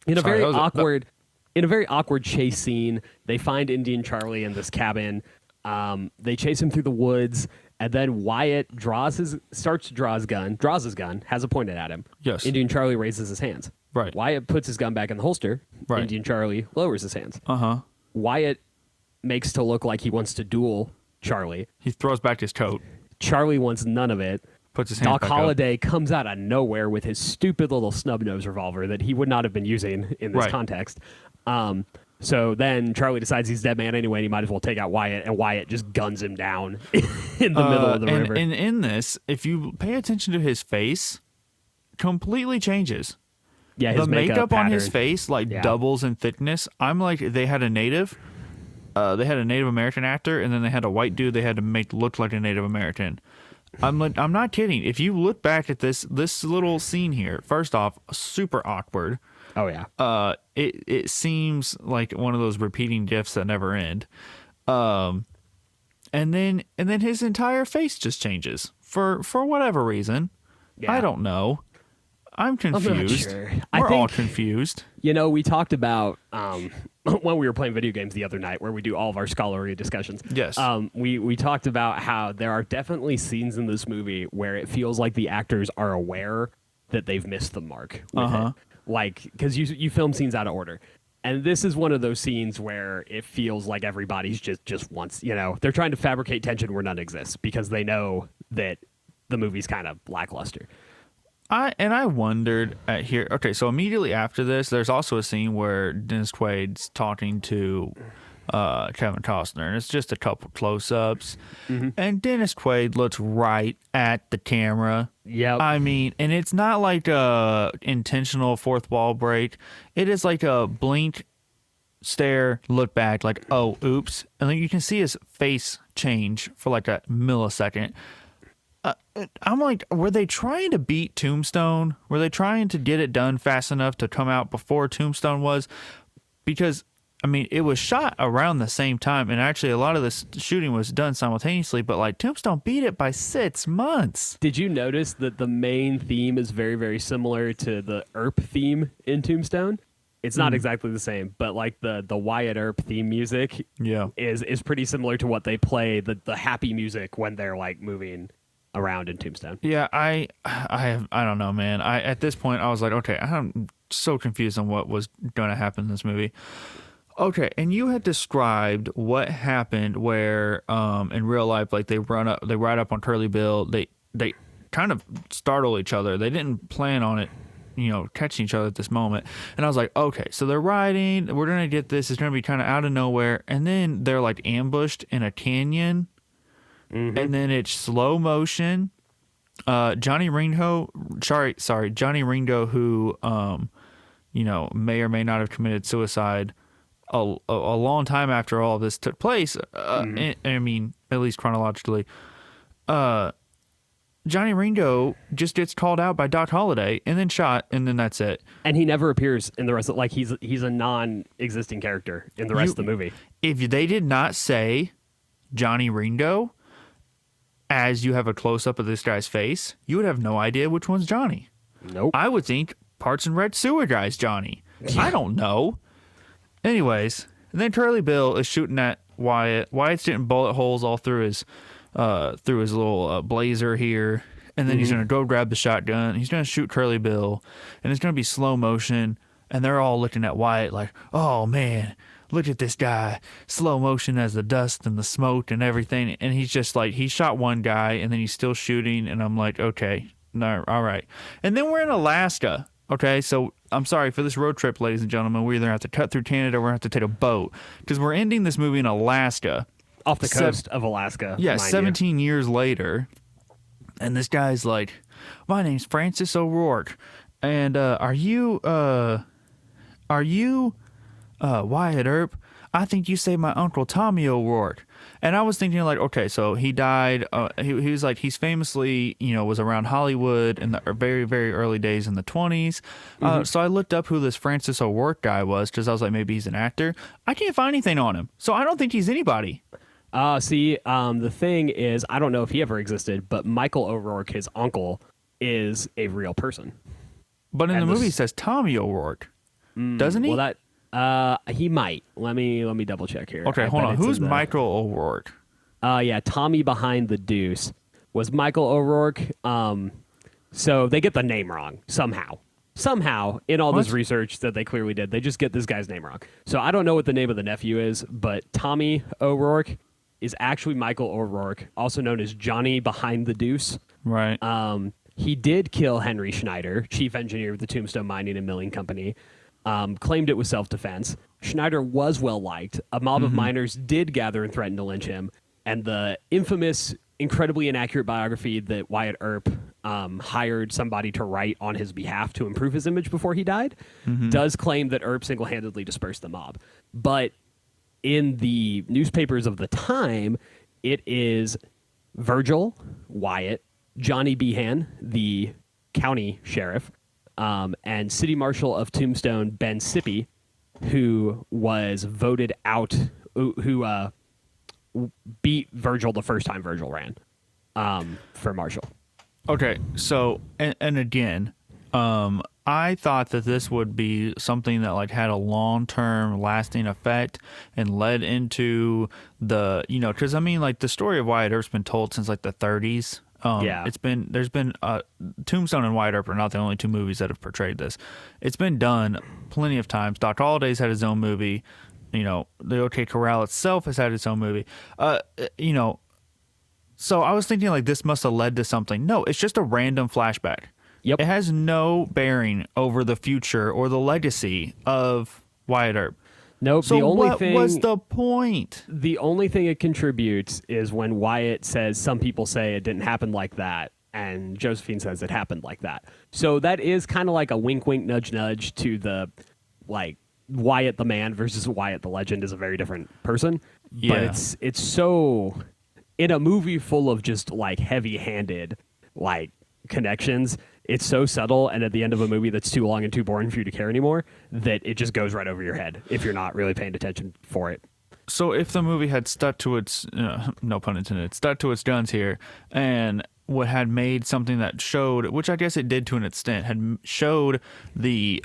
In a very awkward chase scene, they find Indian Charlie in this cabin. They chase him through the woods, and then Wyatt draws his gun, has it pointed at him. Yes. Indian Charlie raises his hands. Right. Wyatt puts his gun back in the holster. Right. Indian Charlie lowers his hands. Uh-huh. Wyatt makes to look like he wants to duel Charlie. He throws back his coat. Charlie wants none of it. Puts his hand Doc back Holliday comes out of nowhere with his stupid little snub nose revolver that he would not have been using in this context. So then Charlie decides he's dead man anyway, and he might as well take out Wyatt, and Wyatt just guns him down in the middle of the river. And in this, if you pay attention to his face, completely changes. Yeah, his the makeup on his pattern. face doubles in thickness. I'm like, they had a Native American actor, and then they had a white dude they had to make look like a Native American. I'm not kidding. If you look back at this little scene here, first off, super awkward. Oh yeah. It seems like one of those repeating gifs that never end. And then his entire face just changes for whatever reason. Yeah. I don't know. I'm confused. I'm not sure. We're all confused. You know, we talked about when we were playing video games the other night, where we do all of our scholarly discussions. Yes. We talked about how there are definitely scenes in this movie where it feels like the actors are aware that they've missed the mark with it. Like, because you film scenes out of order. And this is one of those scenes where it feels like everybody's just wants, you know, they're trying to fabricate tension where none exists because they know that the movie's kind of lackluster. I wondered at here. Okay, so immediately after this, there's also a scene where Dennis Quaid's talking to Kevin Costner, and it's just a couple close-ups, and Dennis Quaid looks right at the camera. Yep. I mean, and it's not like a intentional fourth wall break. It is like a blink, stare, look back, like, oh, oops, and then you can see his face change for like a millisecond. I'm like, were they trying to beat Tombstone? Were they trying to get it done fast enough to come out before Tombstone was? Because, I mean, it was shot around the same time, and actually a lot of this shooting was done simultaneously, but like Tombstone beat it by 6 months. Did you notice that the main theme is very, very similar to the Earp theme in Tombstone? It's not exactly the same, but like the Wyatt Earp theme music is pretty similar to what they play, the happy music when they're like moving around in Tombstone. Yeah, I don't know, man. At this point I was like, okay, I'm so confused on what was going to happen in this movie. Okay, and you had described what happened where in real life, like they ride up on Curly Bill, they kind of startle each other. They didn't plan on it, you know, catching each other at this moment. And I was like, okay, so they're riding, we're gonna get this, it's gonna be kind of out of nowhere, and then they're like ambushed in a canyon. And then it's slow motion. Johnny Ringo, Johnny Ringo, who, you know, may or may not have committed suicide a long time after all of this took place. I mean, at least chronologically. Johnny Ringo just gets called out by Doc Holliday and then shot, and then that's it. And he never appears in the rest of, like, he's a non-existing character in the rest of the movie. If they did not say Johnny Ringo as you have a close-up of this guy's face, you would have no idea which one's Johnny. Nope. I would think Parts and Red Sewer guy's Johnny. I don't know. Anyways, and then Curly Bill is shooting at Wyatt. Wyatt's getting bullet holes all through his little blazer here, and then he's going to go grab the shotgun. He's going to shoot Curly Bill, and it's going to be slow motion, and they're all looking at Wyatt like, oh, man, look at this guy, slow motion as the dust and the smoke and everything. And he's just like, he shot one guy and then he's still shooting. And I'm like, okay, no, all right. And then we're in Alaska. Okay, so I'm sorry for this road trip, ladies and gentlemen. We either have to cut through Canada or we're going to have to take a boat because we're ending this movie in Alaska. Off the coast of Alaska. Yeah, 17 years later. And this guy's like, my name's Francis O'Rourke. And are you Wyatt Earp? I think you saved my uncle Tommy O'Rourke. And I was thinking like, okay, so he died. He was like, he's famously, you know, was around Hollywood in the very, very early days in the 20s. So I looked up who this Francis O'Rourke guy was because I was like, maybe he's an actor. I can't find anything on him. So I don't think he's anybody. The thing is, I don't know if he ever existed, but Michael O'Rourke, his uncle, is a real person. But in the movie, it says Tommy O'Rourke. Doesn't he? Well, he might. Let me double check here. Okay, hold on. Who's Michael O'Rourke? Yeah, Tommy behind the deuce was Michael O'Rourke. So they get the name wrong somehow. Somehow, in all this research that they clearly did, they just get this guy's name wrong. So I don't know what the name of the nephew is, but Tommy O'Rourke is actually Michael O'Rourke, also known as Johnny behind the deuce. Right. He did kill Henry Schneider, chief engineer of the Tombstone Mining and Milling Company. Claimed it was self-defense. Schneider was well-liked. A mob of miners did gather and threaten to lynch him. And the infamous, incredibly inaccurate biography that Wyatt Earp hired somebody to write on his behalf to improve his image before he died does claim that Earp single-handedly dispersed the mob. But in the newspapers of the time, it is Virgil, Wyatt, Johnny Behan, the county sheriff, and City Marshal of Tombstone, Ben Sippy, who was voted out, who beat Virgil the first time Virgil ran for Marshal. Okay, so, and again, I thought that this would be something that like had a long-term lasting effect and led into the, because I mean like the story of Wyatt Earp's been told since like the 30s. Yeah. There's been Tombstone and Wyatt Earp are not the only two movies that have portrayed this. It's been done plenty of times. Dr. Holliday's had his own movie. The OK Corral itself has had its own movie. So I was thinking like this must have led to something. No, it's just a random flashback. Yep. It has no bearing over the future or the legacy of Wyatt Earp. Nope. So the only what thing, was the point? The only thing it contributes is when Wyatt says some people say it didn't happen like that, and Josephine says it happened like that. So that is kind of like a wink, wink, nudge, nudge to the like Wyatt the man versus Wyatt the legend is a very different person. Yeah. But it's so in a movie full of just like heavy-handed like connections. It's so subtle, and at the end of a movie that's too long and too boring for you to care anymore, that it just goes right over your head if you're not really paying attention for it. So if the movie had stuck to its, no pun intended, stuck to its guns here, and what had made something that showed, which I guess it did to an extent, had showed the,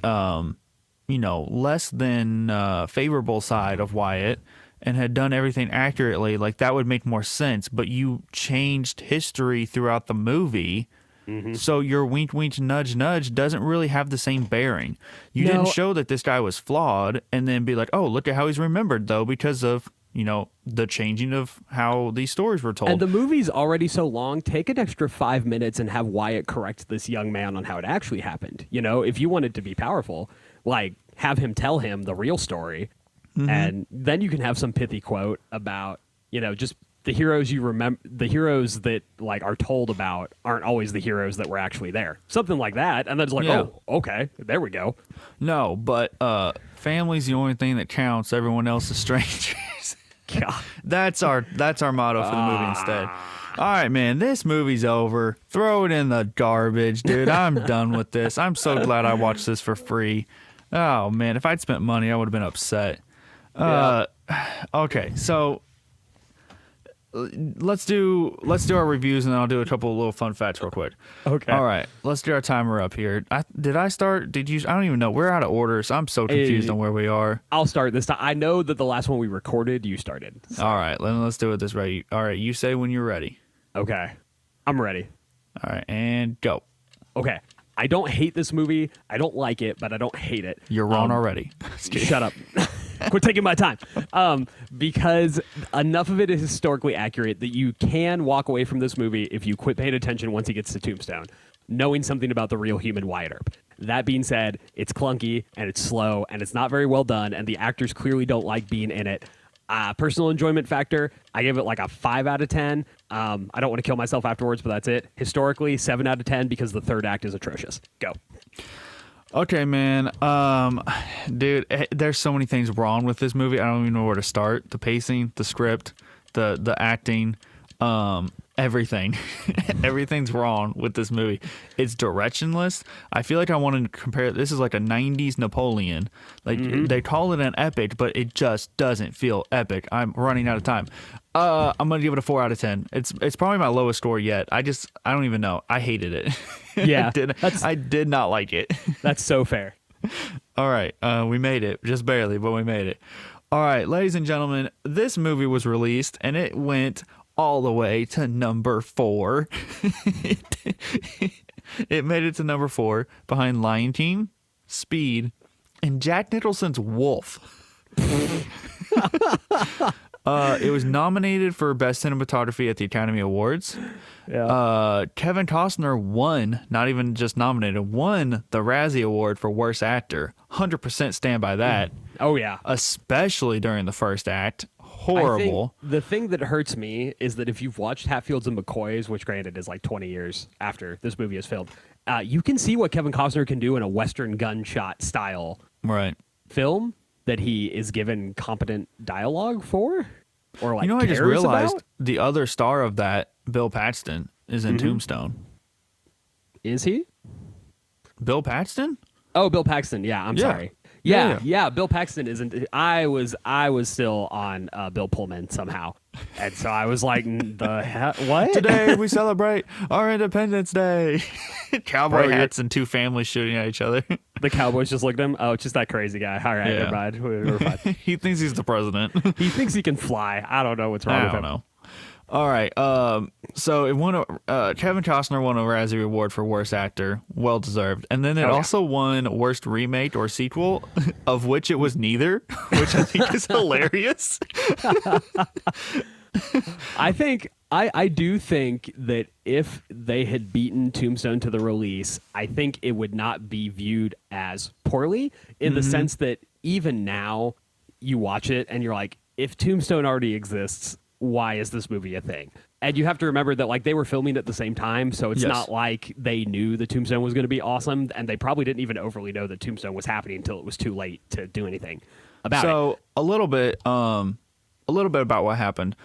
less than favorable side of Wyatt, and had done everything accurately, like that would make more sense. But you changed history throughout the movie. Mm-hmm. So your wink, wink, nudge, nudge doesn't really have the same bearing. You didn't show that this guy was flawed and then be like, oh, look at how he's remembered, though, because of, the changing of how these stories were told. And the movie's already so long, take an extra 5 minutes and have Wyatt correct this young man on how it actually happened. If you want it to be powerful, like have him tell him the real story. Mm-hmm. And then you can have some pithy quote about, just the heroes you remember, the heroes that like are told about aren't always the heroes that were actually there. Something like that. And then it's like, oh, okay, there we go. No, but family's the only thing that counts. Everyone else is strangers. God. That's our motto for the movie instead. All right, man, this movie's over. Throw it in the garbage, dude. I'm done with this. I'm so glad I watched this for free. Oh, man, if I'd spent money, I would have been upset. Okay, so let's do our reviews, and then I'll do a couple of little fun facts real quick. Okay. All right, let's get our timer up here. Did I start? Did you? I don't even know. We're out of order, so I'm so confused on where we are. I'll start this time. I know that the last one we recorded, you started. So. All right, let's do it this way. All right, you say when you're ready. Okay, I'm ready. All right, and go. Okay. I don't hate this movie. I don't like it, but I don't hate it. You're wrong already. Shut up. Quit taking my time. Because enough of it is historically accurate that you can walk away from this movie if you quit paying attention once he gets to Tombstone, knowing something about the real human Wyatt Earp. That being said, it's clunky and it's slow and it's not very well done, and the actors clearly don't like being in it. Personal enjoyment factor, I give it like a 5 out of 10. I don't want to kill myself afterwards, but that's it. Historically, 7 out of 10 because the third act is atrocious. Go. Okay, man. Dude, there's so many things wrong with this movie. I don't even know where to start. The pacing, the script, the acting, everything. Everything's wrong with this movie. It's directionless. I feel like I want to compare. This is like a 90s Napoleon. Like they call it an epic, but it just doesn't feel epic. I'm running out of time. I'm gonna give it a 4 out of 10. It's probably my lowest score yet. I don't even know. I hated it. Yeah, I did not like it. That's so fair. All right, we made it, just barely, but we made it. All right, ladies and gentlemen, this movie was released and it went all the way to number 4. It made it to number 4 behind Lion King, Speed, and Jack Nicholson's Wolf. It was nominated for Best Cinematography at the Academy Awards. Yeah. Kevin Costner won, not even just nominated, won the Razzie Award for Worst Actor. 100% stand by that. Oh, yeah. Especially during the first act. Horrible. The thing that hurts me is that if you've watched Hatfields and McCoys, which granted is like 20 years after this movie is filmed, you can see what Kevin Costner can do in a Western gunshot style film that he is given competent dialogue for, or like I just realized about? The other star of that, Bill Paxton, is in Tombstone. Is he? Bill Paxton? Oh, Bill Paxton. Yeah, I'm sorry. Yeah. Bill Paxton isn't. I was still on Bill Pullman somehow. And so I was like, the hell? What? Today we celebrate our Independence Day. Cowboy Bro, hats and two families shooting at each other. The Cowboys just looked at him. Oh, it's just that crazy guy. All right, Yeah. never mind. We're fine. He thinks he's the president. He thinks he can fly. I don't know what's wrong I with don't him. know. All right. So it won. Kevin Costner won a Razzie Award for Worst Actor, well deserved, and then it also won Worst Remake or Sequel, of which it was neither, which I think is hilarious. I do think that if they had beaten Tombstone to the release, I think it would not be viewed as poorly in the sense that even now you watch it and you're like, if Tombstone already exists, why is this movie a thing? And you have to remember that like they were filming at the same time, so it's not like they knew the Tombstone was going to be awesome, and they probably didn't even overly know that Tombstone was happening until it was too late to do anything about it. So a little bit about what happened.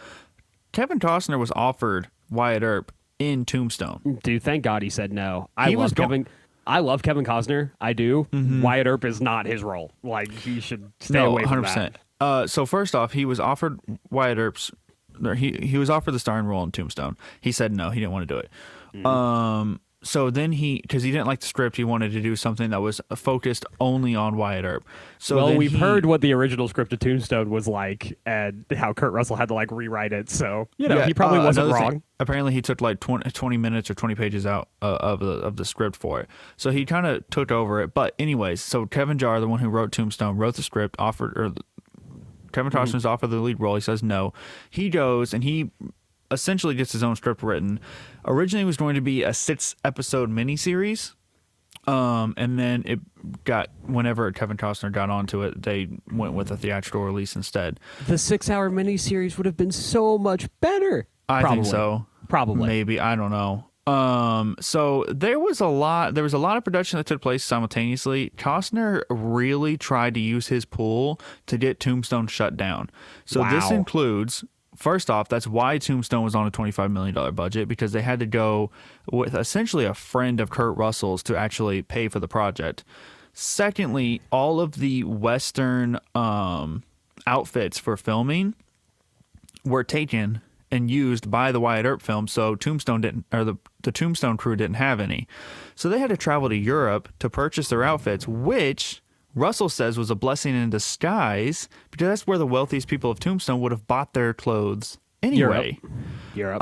Kevin Costner was offered Wyatt Earp in Tombstone. Dude, thank God he said no. I love Kevin Costner. I do. Wyatt Earp is not his role. Like he should stay away from 100%. that. So first off, he was offered Wyatt Earp's. He was offered the starring role in Tombstone. He said no. He didn't want to do it. So then because he didn't like the script, he wanted to do something that was focused only on Wyatt Earp. So we've heard what the original script of Tombstone was like and how Kurt Russell had to like rewrite it. So, he probably wasn't wrong. Apparently he took like 20 minutes or 20 pages out of the script for it. So he kind of took over it. But anyways, so Kevin Jarre, the one who wrote Tombstone, wrote the script, Kevin Costner's offered the lead role. He says no. He goes and he essentially gets his own script written. Originally, it was going to be a 6-episode miniseries. And then it got, whenever Kevin Costner got onto it, they went with a theatrical release instead. The 6-hour miniseries would have been so much better. I think so. Probably. Maybe. I don't know. So there was a lot of production that took place simultaneously. Costner really tried to use his pull to get Tombstone shut down. So this includes, first off, that's why Tombstone was on a $25 million budget, because they had to go with essentially a friend of Kurt Russell's to actually pay for the project. Secondly, all of the Western outfits for filming were taken and used by the Wyatt Earp film, so Tombstone didn't, or the Tombstone crew didn't have any. So they had to travel to Europe to purchase their outfits, which Russell says was a blessing in disguise, because that's where the wealthiest people of Tombstone would have bought their clothes anyway. Europe.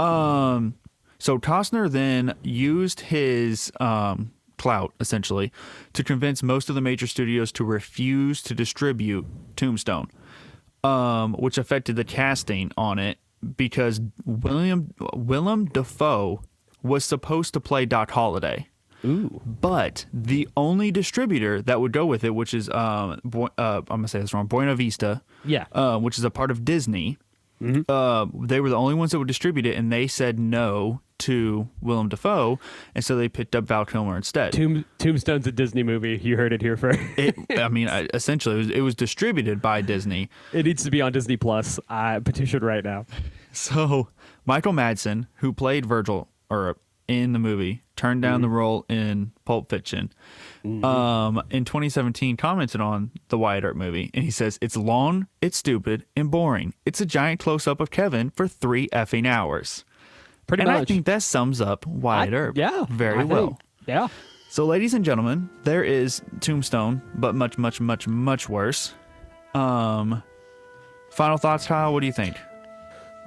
So Costner then used his clout, essentially, to convince most of the major studios to refuse to distribute Tombstone, which affected the casting on it, because Willem Dafoe was supposed to play Doc Holliday. Ooh. But the only distributor that would go with it, which is I'm gonna say this wrong, Buena Vista, which is a part of Disney. They were the only ones that would distribute it, and they said no to Willem Dafoe, and so they picked up Val Kilmer instead. Tombstone's a Disney movie. You heard it here first. Essentially, it was distributed by Disney. It needs to be on Disney Plus. I petition right now. So Michael Madsen, who played Virgil Earp in the movie, turned down the role in Pulp Fiction. In 2017, commented on the Wyatt Earp movie, and he says, "It's long, it's stupid, and boring. It's a giant close-up of Kevin for 3 effing hours." Pretty much. I think that sums up Wyatt Earp very well. Yeah. So, ladies and gentlemen, there is Tombstone, but much, much, much, much worse. Final thoughts, Kyle? What do you think?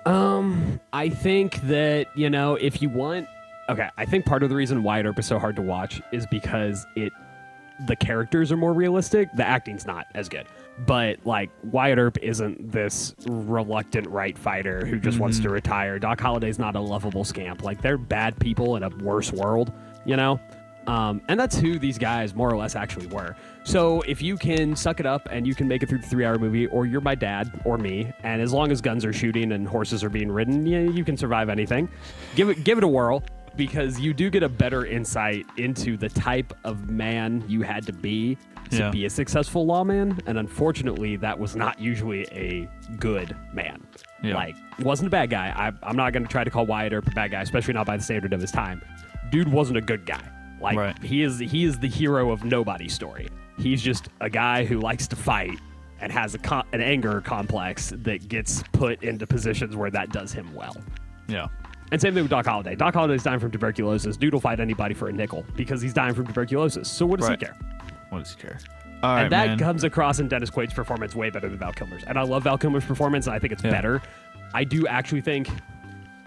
I think that, if you want... Okay, I think part of the reason Wyatt Earp is so hard to watch is because the characters are more realistic. The acting's not as good. But, Wyatt Earp isn't this reluctant right fighter who just wants to retire. Doc Holliday's not a lovable scamp. They're bad people in a worse world, And that's who these guys more or less actually were. So if you can suck it up and you can make it through the 3-hour movie, or you're my dad or me, and as long as guns are shooting and horses are being ridden, you can survive anything. Give it a whirl, because you do get a better insight into the type of man you had to be be a successful lawman, and unfortunately that was not usually a good man. Wasn't a bad guy. I'm not going to try to call Wyatt Earp a bad guy, especially not by the standard of his time. Dude wasn't a good guy. He is the hero of nobody's story. He's just a guy who likes to fight and has an anger complex that gets put into positions where that does him well. Yeah. And same thing with Doc Holliday. Doc Holliday's dying from tuberculosis. Dude will fight anybody for a nickel because he's dying from tuberculosis. So what does he care? What does he care? All right, and that man. comes across in Dennis Quaid's performance way better than Val Kilmer's. And I love Val Kilmer's performance, and I think it's better. I do actually think...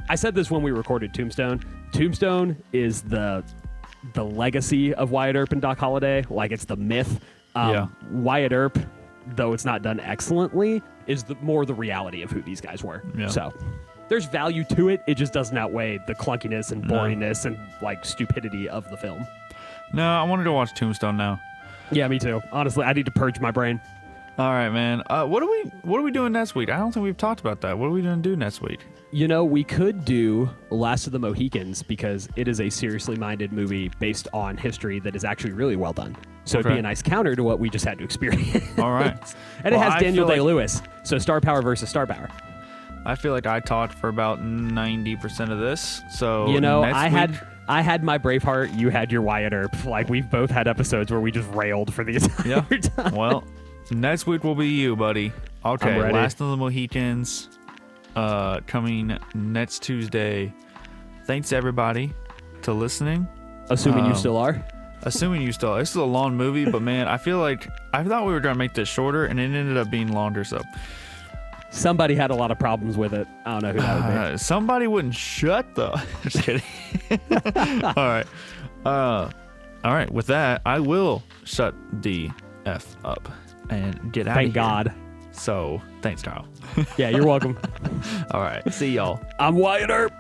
I said this when we recorded Tombstone. Tombstone is the legacy of Wyatt Earp and Doc Holliday. Like, it's the myth. Wyatt Earp, though it's not done excellently, is more the reality of who these guys were. Yeah. So there's value to it. It just doesn't outweigh the clunkiness and boringness and like stupidity of the film. No, I wanted to watch Tombstone now. Yeah, me too. Honestly, I need to purge my brain. All right, man. What are we doing next week? I don't think we've talked about that. What are we going to do next week? You know, we could do Last of the Mohicans because it is a seriously minded movie based on history that is actually really well done. So it'd be a nice counter to what we just had to experience. All right. And it has Daniel Day-Lewis, so star power versus star power. I feel like I talked for about 90% of this. So you know, next week, I had my Braveheart, you had your Wyatt Earp. Like, we've both had episodes where we just railed for the entire time. Well, next week will be you, buddy. Okay, I'm ready. Last of the Mohicans, coming next Tuesday. Thanks everybody to listening. Assuming you still are. Assuming you still. This is a long movie, but man, I thought we were gonna make this shorter, and it ended up being longer. So somebody had a lot of problems with it. I don't know who that would be. Somebody wouldn't shut though. Just kidding. All right. With that, I will shut the F up and get out of here. Thank God. So thanks, Kyle. Yeah, you're welcome. All right. See y'all. I'm Wyatt Earp.